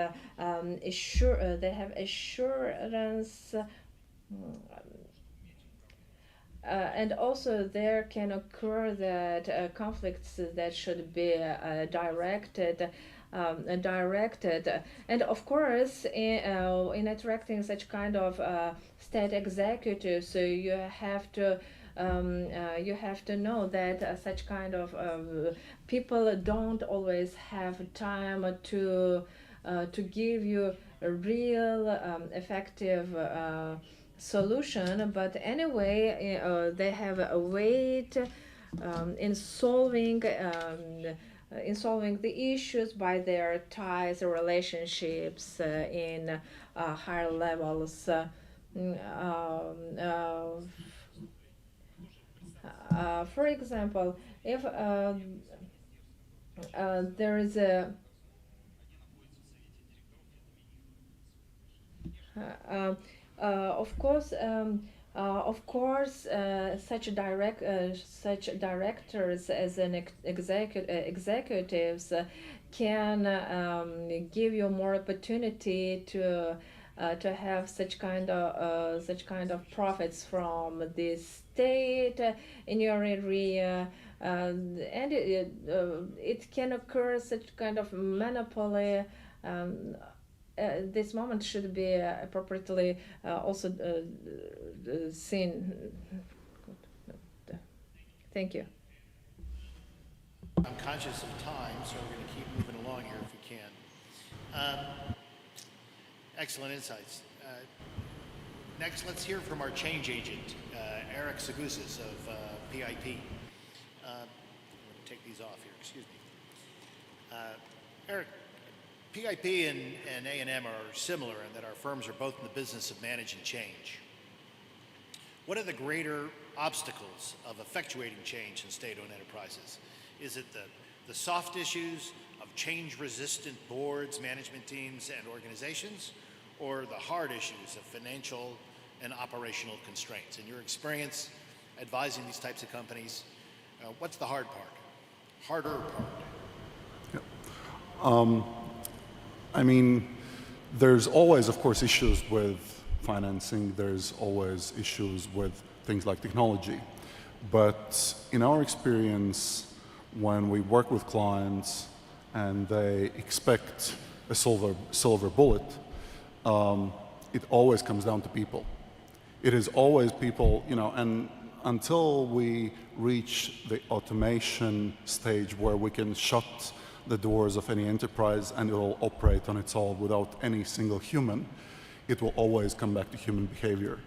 assurance, and also there can occur that conflicts that should be directed, and of course in attracting such kind of state executives, so you have to know that such kind of people don't always have time to give you a real effective solution, but anyway they have a weight in solving the issues by their ties or relationships in higher levels. For example, if there is a of course, such directors as an executives can give you more opportunity to have such kind of profits from the state in your area, and it can occur such kind of monopoly. This moment should be appropriately also seen. Thank you. I'm conscious of time, so we're going to keep moving along here if we can. Excellent insights. Next, let's hear from our change agent, Eric Sagoussis of PIP. I'm going to take these off here, excuse me. Eric, PIP and A&M are similar in that our firms are both in the business of managing change. What are the greater obstacles of effectuating change in state-owned enterprises? Is it the soft issues of change-resistant boards, management teams, and organizations, or the hard issues of financial and operational constraints? In your experience advising these types of companies, what's the hard part? Harder part? I mean, there's always, of course, issues with financing. There's always issues with things like technology. But in our experience, when we work with clients and they expect a silver bullet, it always comes down to people. It is always people, and until we reach the automation stage where we can shut the doors of any enterprise and it will operate on its own without any single human, it will always come back to human behavior.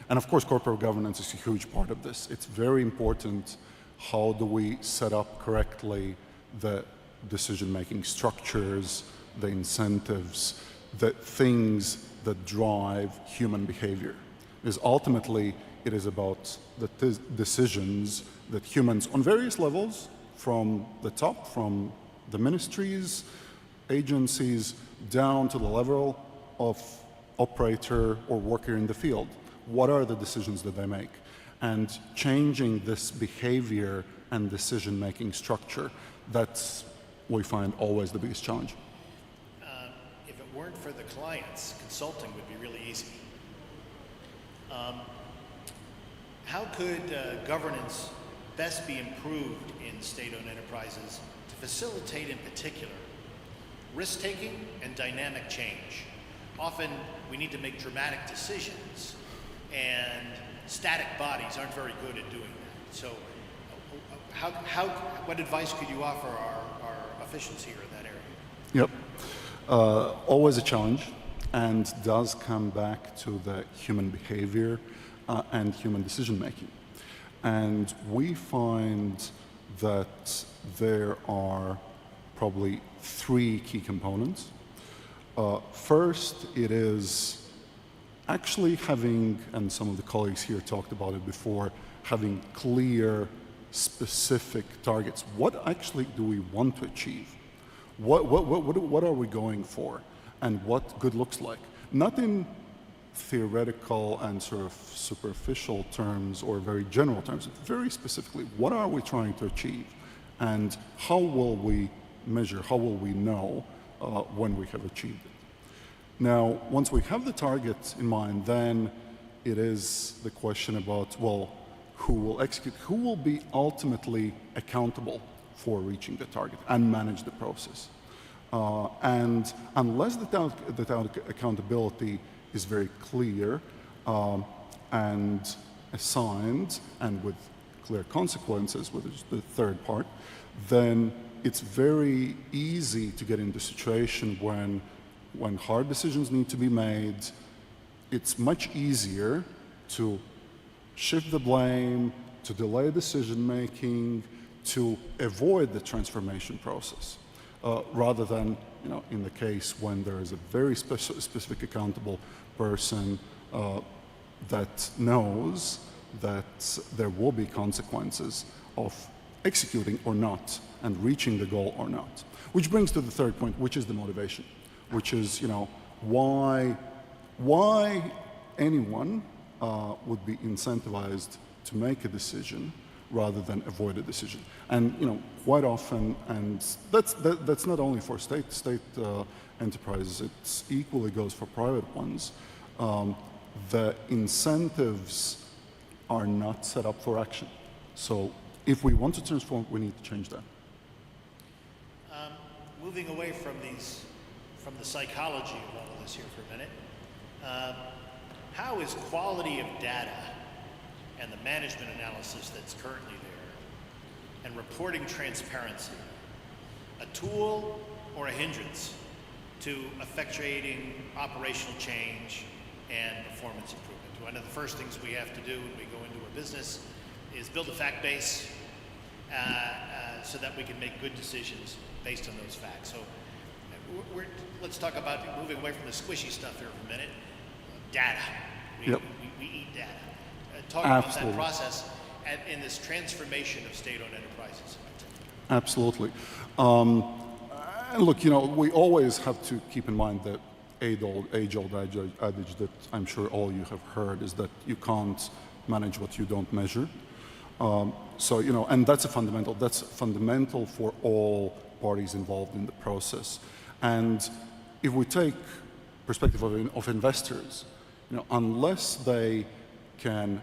And of course, corporate governance is a huge part of this. It's very important how do we set up correctly the decision-making structures, the incentives, the things that drive human behavior. Because ultimately, it is about the decisions that humans on various levels, from the top, from the ministries, agencies, down to the level of operator or worker in the field. What are the decisions that they make? And changing this behavior and decision-making structure, that's, we find, always the biggest challenge. If it weren't for the clients, consulting would be really easy. How could governance best be improved in state-owned enterprises to facilitate, in particular, risk-taking and dynamic change? Often we need to make dramatic decisions, and static bodies aren't very good at doing that. So what advice could you offer our officials here in that area? Yep. Always a challenge, and does come back to the human behavior and human decision-making. And we find that there are probably three key components. First, it is actually having, and some of the colleagues here talked about it before, having clear, specific targets. What actually do we want to achieve? What are we going for? And what good looks like? Not in theoretical and sort of superficial terms or very general terms, very specifically, what are we trying to achieve? And how will we measure, how will we know when we have achieved it? Now, once we have the target in mind, then it is the question about, well, who will execute, who will be ultimately accountable for reaching the target and manage the process. And unless the accountability is very clear and assigned and with clear consequences, which is the third part, then it's very easy to get into a situation when hard decisions need to be made. It's much easier to shift the blame, to delay decision making, to avoid the transformation process, rather than, in the case when there is a very specific accountable person that knows that there will be consequences of executing or not and reaching the goal or not. Which brings to the third point, which is the motivation, which is, why anyone would be incentivized to make a decision rather than avoid a decision. And quite often, and that's not only for state enterprises, it equally goes for private ones. The incentives are not set up for action. So if we want to transform, we need to change that. Moving away from the psychology of all of this here for a minute, how is quality of data and the management analysis that's currently there and reporting transparency a tool or a hindrance to effectuating operational change and performance improvement? One of the first things we have to do when we go into a business is build a fact base so that we can make good decisions based on those facts. So let's talk about moving away from the squishy stuff here for a minute. Data. We eat data. Talk about that process in this transformation of state-owned enterprises. Absolutely. And look, we always have to keep in mind that age-old adage that I'm sure all you have heard is that you can't manage what you don't measure. And that's fundamental for all parties involved in the process. And if we take perspective of investors, unless they can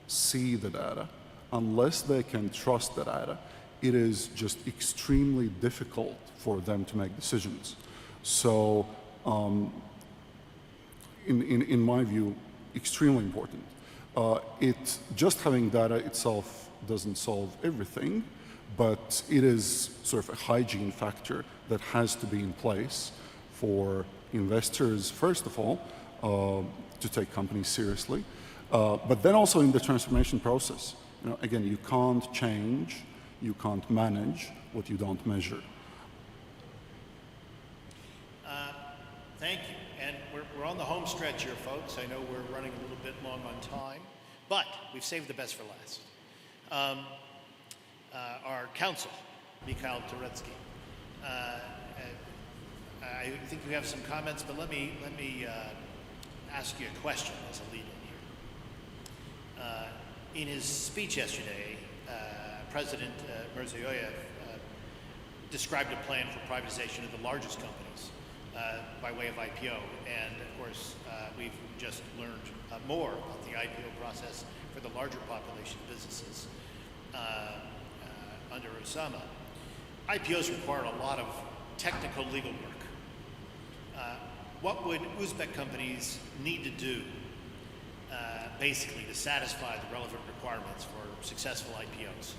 see the data, unless they can trust the data, it is just extremely difficult for them to make decisions. So, in my view, extremely important. Just having data itself doesn't solve everything, but it is sort of a hygiene factor that has to be in place for investors, first of all, to take companies seriously, but then also in the transformation process. Again, you can't change, you can't manage what you don't measure. Thank you. And we're on the home stretch here, folks. I know we're running a little bit long on time, but we've saved the best for last. Our counsel, Mikhail Turetsky. I think you have some comments, but let me ask you a question as a lead-in here. In his speech yesterday, President Mirziyoyev described a plan for privatization of the largest companies by way of IPO. And of course, we've just learned more about the IPO process for the larger population businesses under Osama. IPOs require a lot of technical legal work. What would Uzbek companies need to do basically to satisfy the relevant requirements for successful IPOs?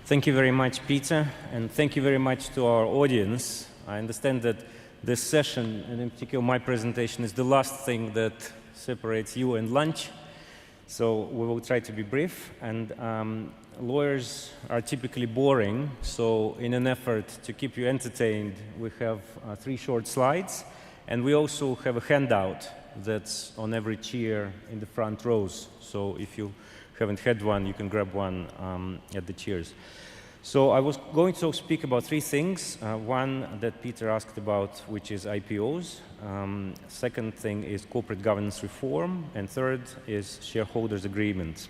Thank you very much, Peter, and thank you very much to our audience. I understand that this session, and in particular my presentation, is the last thing that separates you and lunch. So we will try to be brief. And lawyers are typically boring. So in an effort to keep you entertained, we have 3 short slides. And we also have a handout that's on every chair in the front rows. So if you haven't had one, you can grab one at the chairs. So I was going to speak about 3 things. One that Peter asked about, which is IPOs. Second thing is corporate governance reform. And third is shareholders' agreements.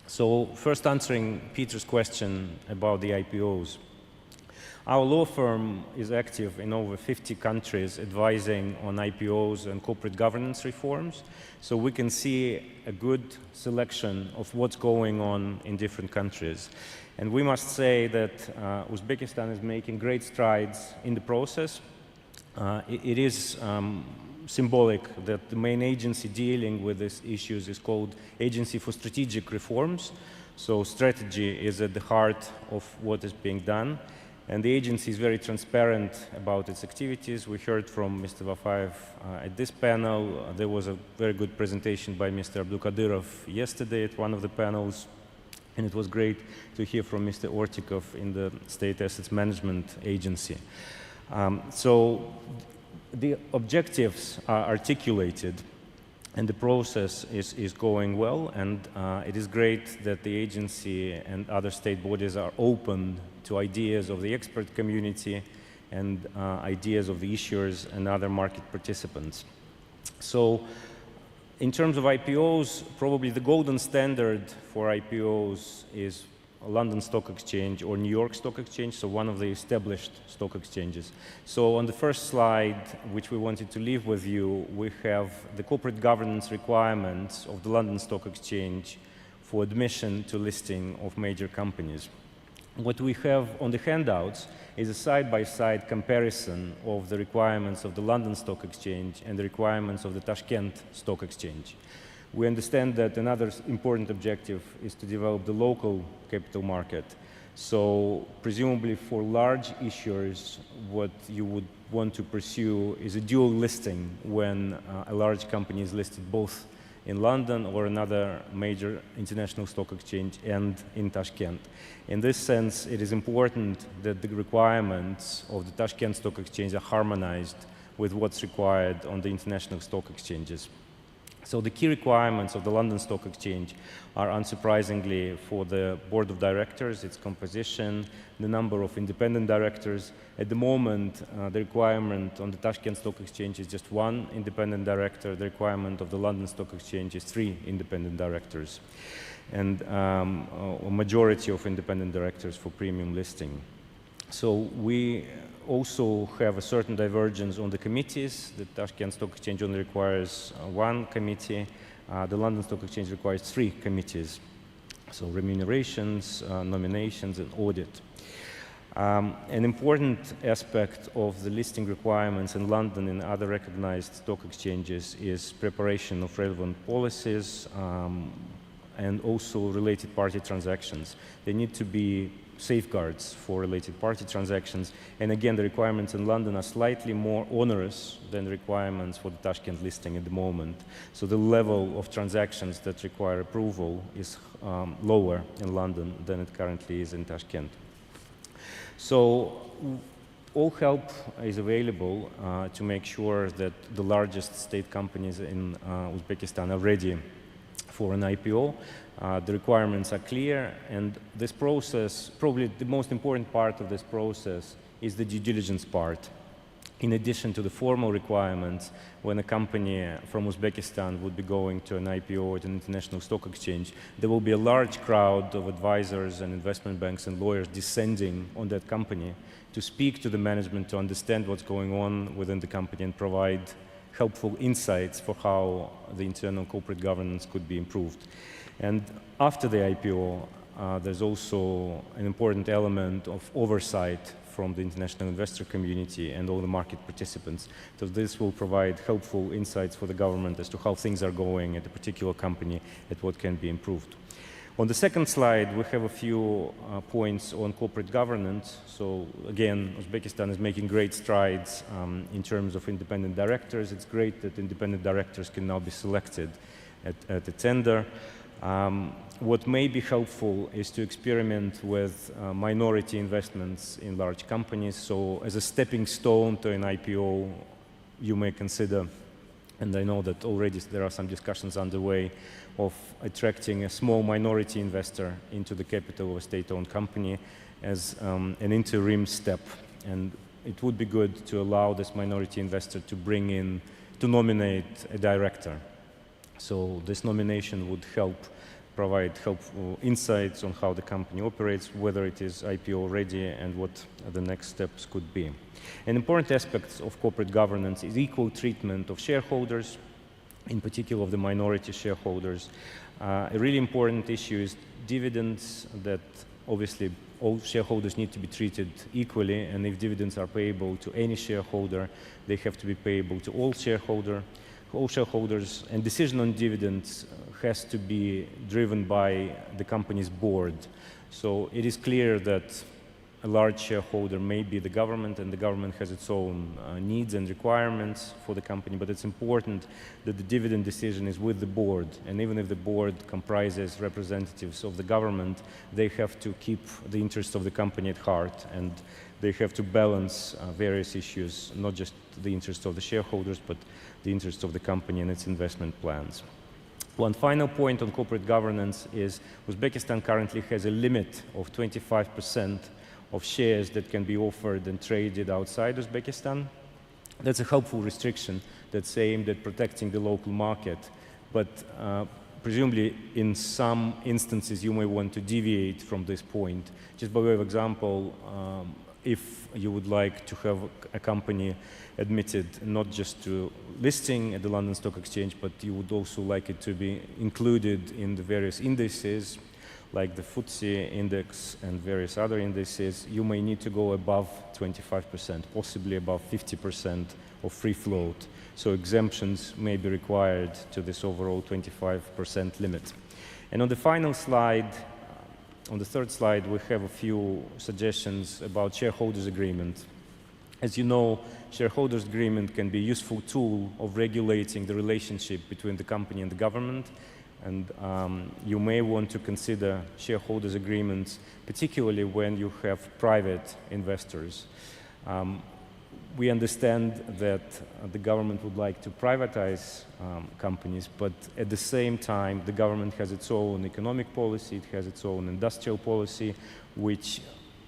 So first answering Peter's question about the IPOs. Our law firm is active in over 50 countries advising on IPOs and corporate governance reforms. So we can see a good selection of what's going on in different countries. And we must say that Uzbekistan is making great strides in the process. It is symbolic that the main agency dealing with these issues is called Agency for Strategic Reforms. So strategy is at the heart of what is being done. And the agency is very transparent about its activities. We heard from Mr. Vafayev at this panel. There was a very good presentation by Mr. Abdulkadirov yesterday at one of the panels. And it was great to hear from Mr. Ortikov in the State Assets Management Agency. So the objectives are articulated and the process is going well, and it is great that the agency and other state bodies are open to ideas of the expert community and ideas of the issuers and other market participants. So in terms of IPOs, probably the golden standard for IPOs is London Stock Exchange or New York Stock Exchange, so one of the established stock exchanges. So on the first slide, which we wanted to leave with you, we have the corporate governance requirements of the London Stock Exchange for admission to listing of major companies. What we have on the handouts is a side-by-side comparison of the requirements of the London Stock Exchange and the requirements of the Tashkent Stock Exchange. We understand that another important objective is to develop the local capital market. So presumably for large issuers, what you would want to pursue is a dual listing when a large company is listed both in London or another major international stock exchange and in Tashkent. In this sense, it is important that the requirements of the Tashkent Stock Exchange are harmonized with what's required on the international stock exchanges. So the key requirements of the London Stock Exchange are, unsurprisingly, for the board of directors, its composition, the number of independent directors. At the moment, the requirement on the Tashkent Stock Exchange is just one independent director. The requirement of the London Stock Exchange is 3 independent directors, and a majority of independent directors for premium listing. So we also have a certain divergence on the committees. The Tashkent Stock Exchange only requires 1 committee. The London Stock Exchange requires 3 committees. So remunerations, nominations, and audit. An important aspect of the listing requirements in London and other recognized stock exchanges is preparation of relevant policies and also related party transactions. They need to be safeguards for related party transactions. And again, the requirements in London are slightly more onerous than the requirements for the Tashkent listing at the moment. So the level of transactions that require approval is lower in London than it currently is in Tashkent. So all help is available to make sure that the largest state companies in Uzbekistan are ready for an IPO. The requirements are clear, and this process, probably the most important part of this process, is the due diligence part. In addition to the formal requirements, when a company from Uzbekistan would be going to an IPO at an international stock exchange, there will be a large crowd of advisors and investment banks and lawyers descending on that company to speak to the management, to understand what's going on within the company and provide helpful insights for how the internal corporate governance could be improved. And after the IPO, there's also an important element of oversight from the international investor community and all the market participants. So this will provide helpful insights for the government as to how things are going at a particular company, at what can be improved. On the second slide, we have a few points on corporate governance. So again, Uzbekistan is making great strides in terms of independent directors. It's great that independent directors can now be selected at the tender. What may be helpful is to experiment with minority investments in large companies. So as a stepping stone to an IPO, you may consider, and I know that already there are some discussions underway, of attracting a small minority investor into the capital of a state-owned company as an interim step. And it would be good to allow this minority investor to bring in, to nominate a director. So this nomination would help provide helpful insights on how the company operates, whether it is IPO ready, and what the next steps could be. An important aspect of corporate governance is equal treatment of shareholders, in particular of the minority shareholders. A really important issue is dividends, that obviously all shareholders need to be treated equally, and if dividends are payable to any shareholder, they have to be payable to all shareholders, and decision on dividends has to be driven by the company's board. So it is clear that a large shareholder may be the government, and the government has its own needs and requirements for the company, but it's important that the dividend decision is with the board, and even if the board comprises representatives of the government, they have to keep the interests of the company at heart, and they have to balance various issues, not just the interests of the shareholders, but the interests of the company and its investment plans. One final point on corporate governance is Uzbekistan currently has a limit of 25% of shares that can be offered and traded outside Uzbekistan. That's a helpful restriction that's aimed at protecting the local market, but presumably in some instances you may want to deviate from this point. Just by way of example, if you would like to have a company admitted not just to listing at the London Stock Exchange, but you would also like it to be included in the various indices, like the FTSE index and various other indices, you may need to go above 25%, possibly above 50% of free float. So exemptions may be required to this overall 25% limit. And on the final slide, on the third slide, we have a few suggestions about shareholders' agreement. As you know, shareholders' agreement can be a useful tool of regulating the relationship between the company and the government. And you may want to consider shareholders' agreements, particularly when you have private investors. We understand that the government would like to privatize companies, but at the same time, the government has its own economic policy, it has its own industrial policy, which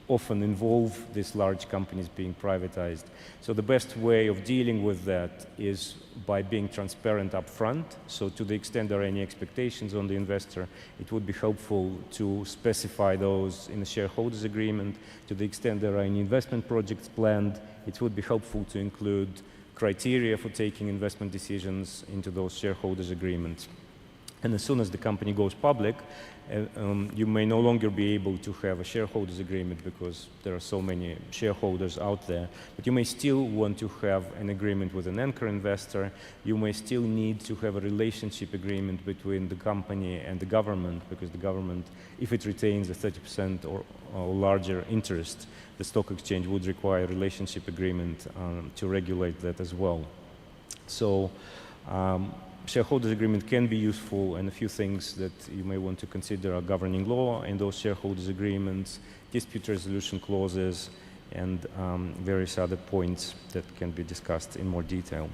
often involve these large companies being privatized. So the best way of dealing with that is by being transparent up front. So to the extent there are any expectations on the investor, it would be helpful to specify those in the shareholders agreement. To the extent there are any investment projects planned, it would be helpful to include criteria for taking investment decisions into those shareholders agreements. And as soon as the company goes public, you may no longer be able to have a shareholders agreement because there are so many shareholders out there. But you may still want to have an agreement with an anchor investor. You may still need to have a relationship agreement between the company and the government, because the government, if it retains a 30% or larger interest, the stock exchange would require a relationship agreement to regulate that as well. So shareholders agreement can be useful, and a few things that you may want to consider are governing law in those shareholders agreements, dispute resolution clauses, and various other points that can be discussed in more detail.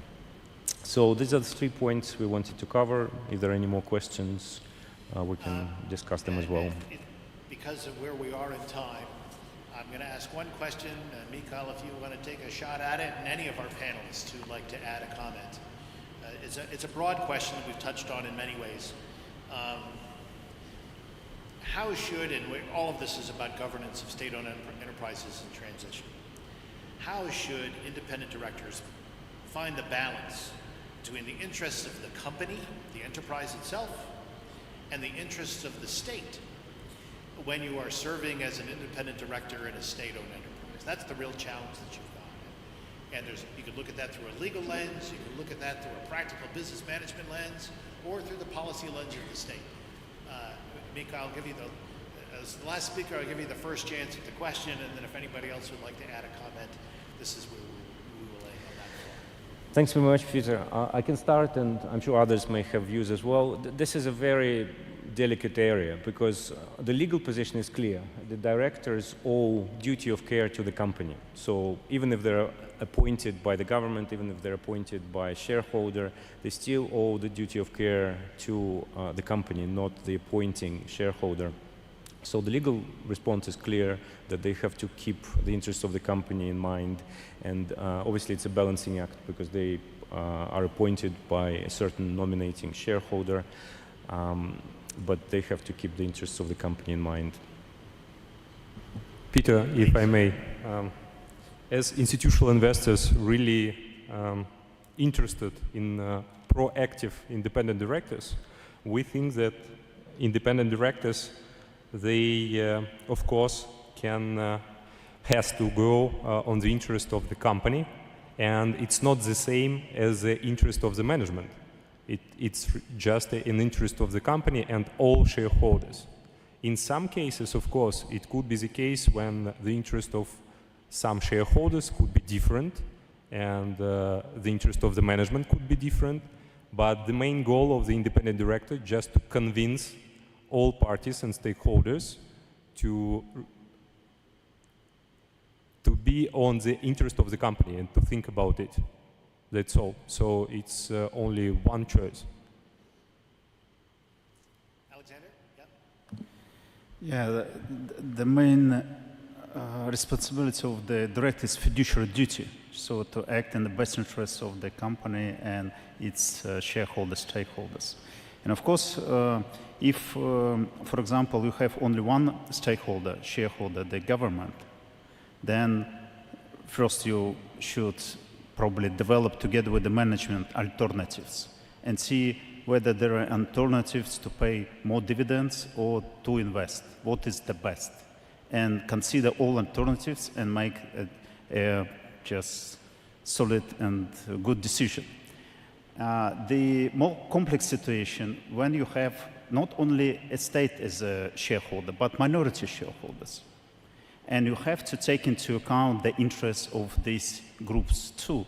So these are the 3 points we wanted to cover. If there are any more questions, we can discuss them as well. Because of where we are in time, I'm going to ask one question. Mikhail, if you want to take a shot at it, and any of our panelists who'd like to add a comment. It's a broad question that we've touched on in many ways. How should, and all of this is about governance of state-owned enterprises in transition, how should independent directors find the balance between the interests of the company, the enterprise itself, and the interests of the state when you are serving as an independent director in a state-owned enterprise? That's the real challenge that you've got. And you could look at that through a legal lens, you could look at that through a practical business management lens, or through the policy lens of the state. Mika, I'll give you as the last speaker, I'll give you the first chance at the question, and then if anybody else would like to add a comment, this is where we will end on that floor. Thanks very much, Peter. I can start, and I'm sure others may have views as well. This is a very delicate area because the legal position is clear. The directors owe duty of care to the company. So even if they're appointed by the government, even if they're appointed by a shareholder, they still owe the duty of care to the company, not the appointing shareholder. So the legal response is clear that they have to keep the interests of the company in mind. And obviously it's a balancing act because they are appointed by a certain nominating shareholder. but they have to keep the interests of the company in mind. Peter, if I may, as institutional investors really interested in proactive independent directors, we think that independent directors, they of course has to go on the interest of the company, and it's not the same as the interest of the management. It's just an interest of the company and all shareholders. In some cases, of course, it could be the case when the interest of some shareholders could be different and the interest of the management could be different, but the main goal of the independent director just to convince all parties and stakeholders to be on the interest of the company and to think about it. That's all. So it's only one choice. Alexander? Yep. Yeah, the main responsibility of the director is fiduciary duty, so to act in the best interest of the company and its shareholders, stakeholders. And of course, if, for example, you have only one stakeholder, shareholder, the government, then first you should probably develop together with the management alternatives and see whether there are alternatives to pay more dividends or to invest. What is the best? And consider all alternatives and make a just solid and good decision. The more complex situation when you have not only a state as a shareholder, but minority shareholders. And you have to take into account the interests of these groups too.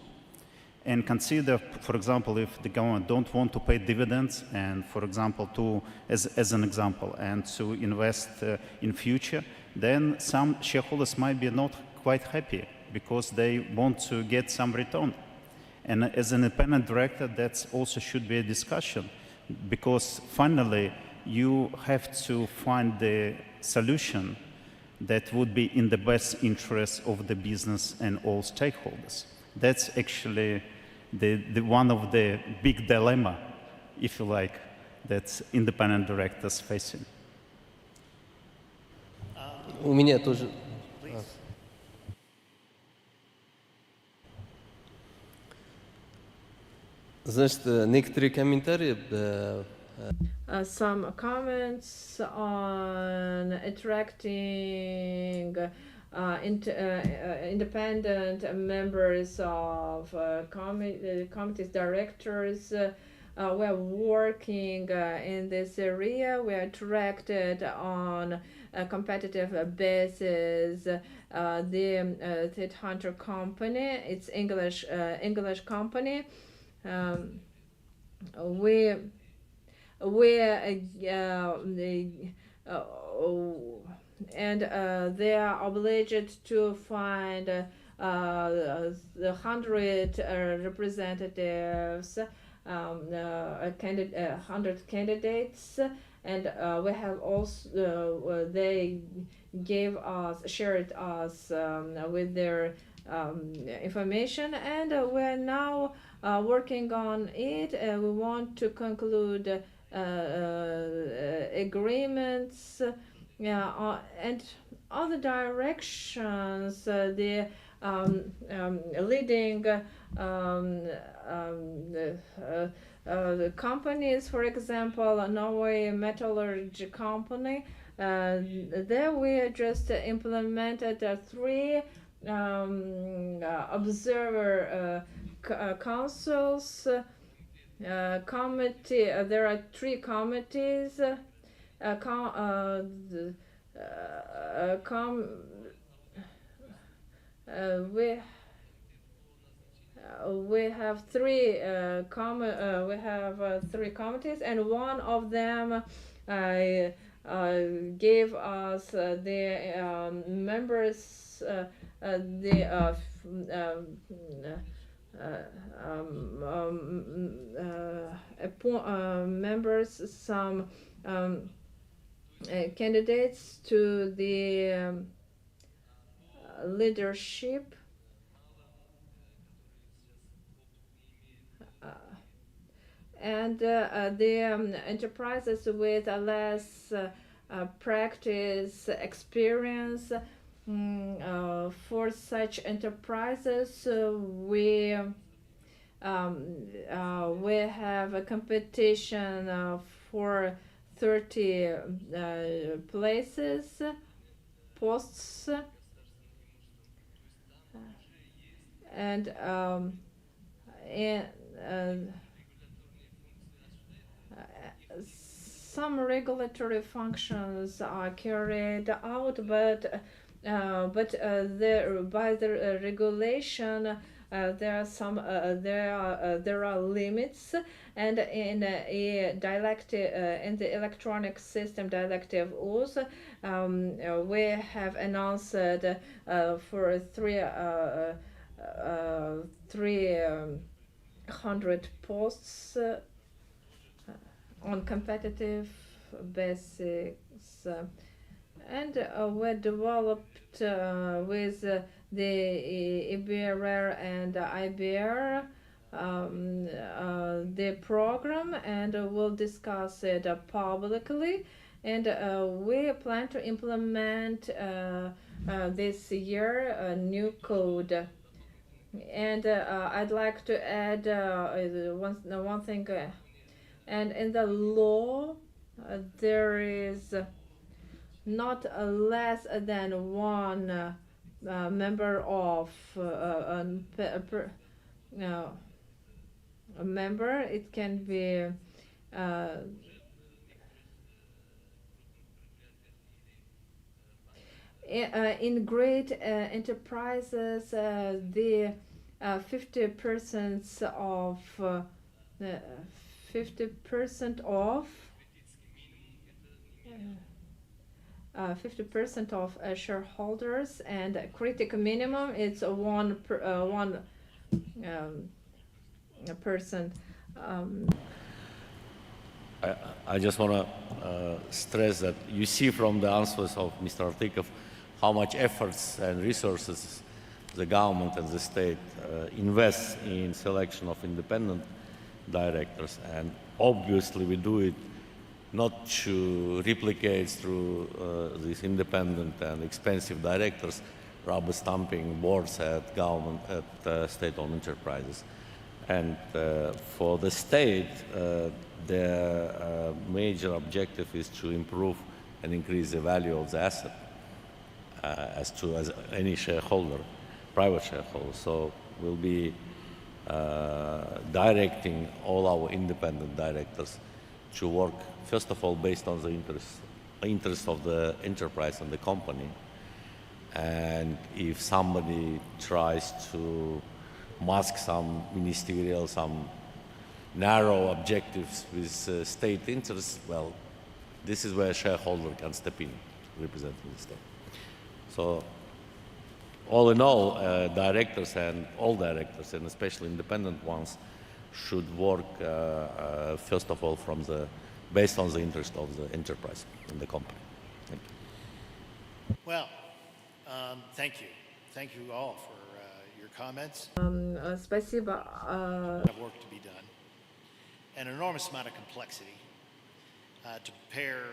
And consider, for example, if the government don't want to pay dividends and, for example, as an example, and to invest in future, then some shareholders might be not quite happy because they want to get some return. And as an independent director, that also should be a discussion, because finally you have to find the solution that would be in the best interest of the business and all stakeholders. That's actually the one of the big dilemma, if you like, that independent directors facing. У меня тоже. Значит, некоторые комментарии. Some comments on attracting independent members of committees, directors. We are working in this area. We are attracted on a competitive basis. The Headhunter company, it's English company. And they are obliged to find the 100 representatives, 100 candidates, and we have also they shared us with their information, and we're now working on it. We want to conclude agreements and other directions. The leading the companies, for example, Norway Metallurgy Company, there we just implemented 3 observer councils, committee. There are 3 committees. We have 3 committees, and one of them gave us the members members some candidates to the leadership. and the enterprises with less practice experience. For such enterprises, we have a competition for 30 places, posts, and some regulatory functions are carried out, but by the regulation there are limits, and in the electronic system directive also we have announced for 300 posts on competitive basis, and were developed with the EBRR and IBR the program, and we'll discuss it publicly, and we plan to implement this year a new code. And I'd like to add one thing, and in the law there is not less than one member of a member. It can be in great enterprises, the 50% of 50% of shareholders, and critical minimum it's one person. I just want to stress that you see from the answers of Mr. Artikov how much efforts and resources the government and the state invest in selection of independent directors, and obviously we do it not to replicate through these independent and expensive directors, rubber stamping boards at government, at state-owned enterprises. And for the state, their major objective is to improve and increase the value of the asset as any shareholder, private shareholder. So we'll be directing all our independent directors to work, first of all, based on the interest of the enterprise and the company. And if somebody tries to mask some ministerial, some narrow objectives with state interests, well, this is where a shareholder can step in, representing the state. So, all in all, directors and all directors, and especially independent ones, should work first of all based on the interest of the enterprise and the company. Thank you. Well, thank you. Thank you all for your comments. Спасибо. Of work to be done. An enormous amount of complexity to prepare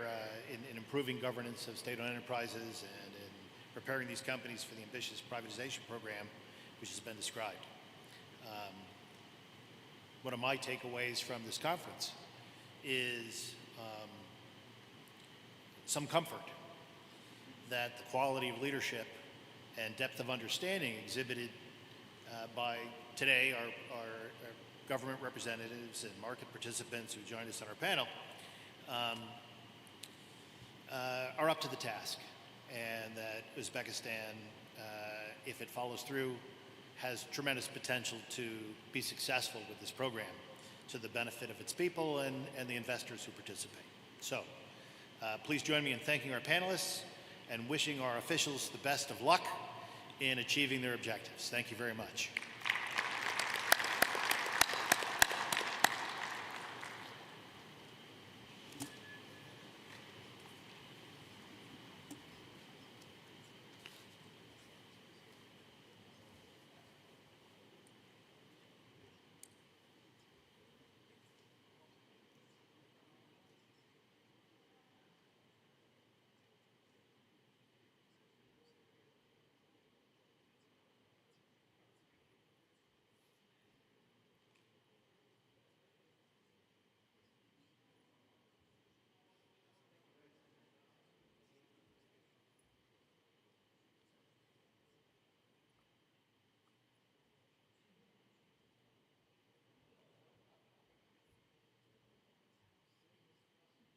in improving governance of state-owned enterprises and in preparing these companies for the ambitious privatization program which has been described. One of my takeaways from this conference is some comfort that the quality of leadership and depth of understanding exhibited by today our government representatives and market participants who joined us on our panel are up to the task, and that Uzbekistan, if it follows through, has tremendous potential to be successful with this program to the benefit of its people and the investors who participate. So please join me in thanking our panelists and wishing our officials the best of luck in achieving their objectives. Thank you very much.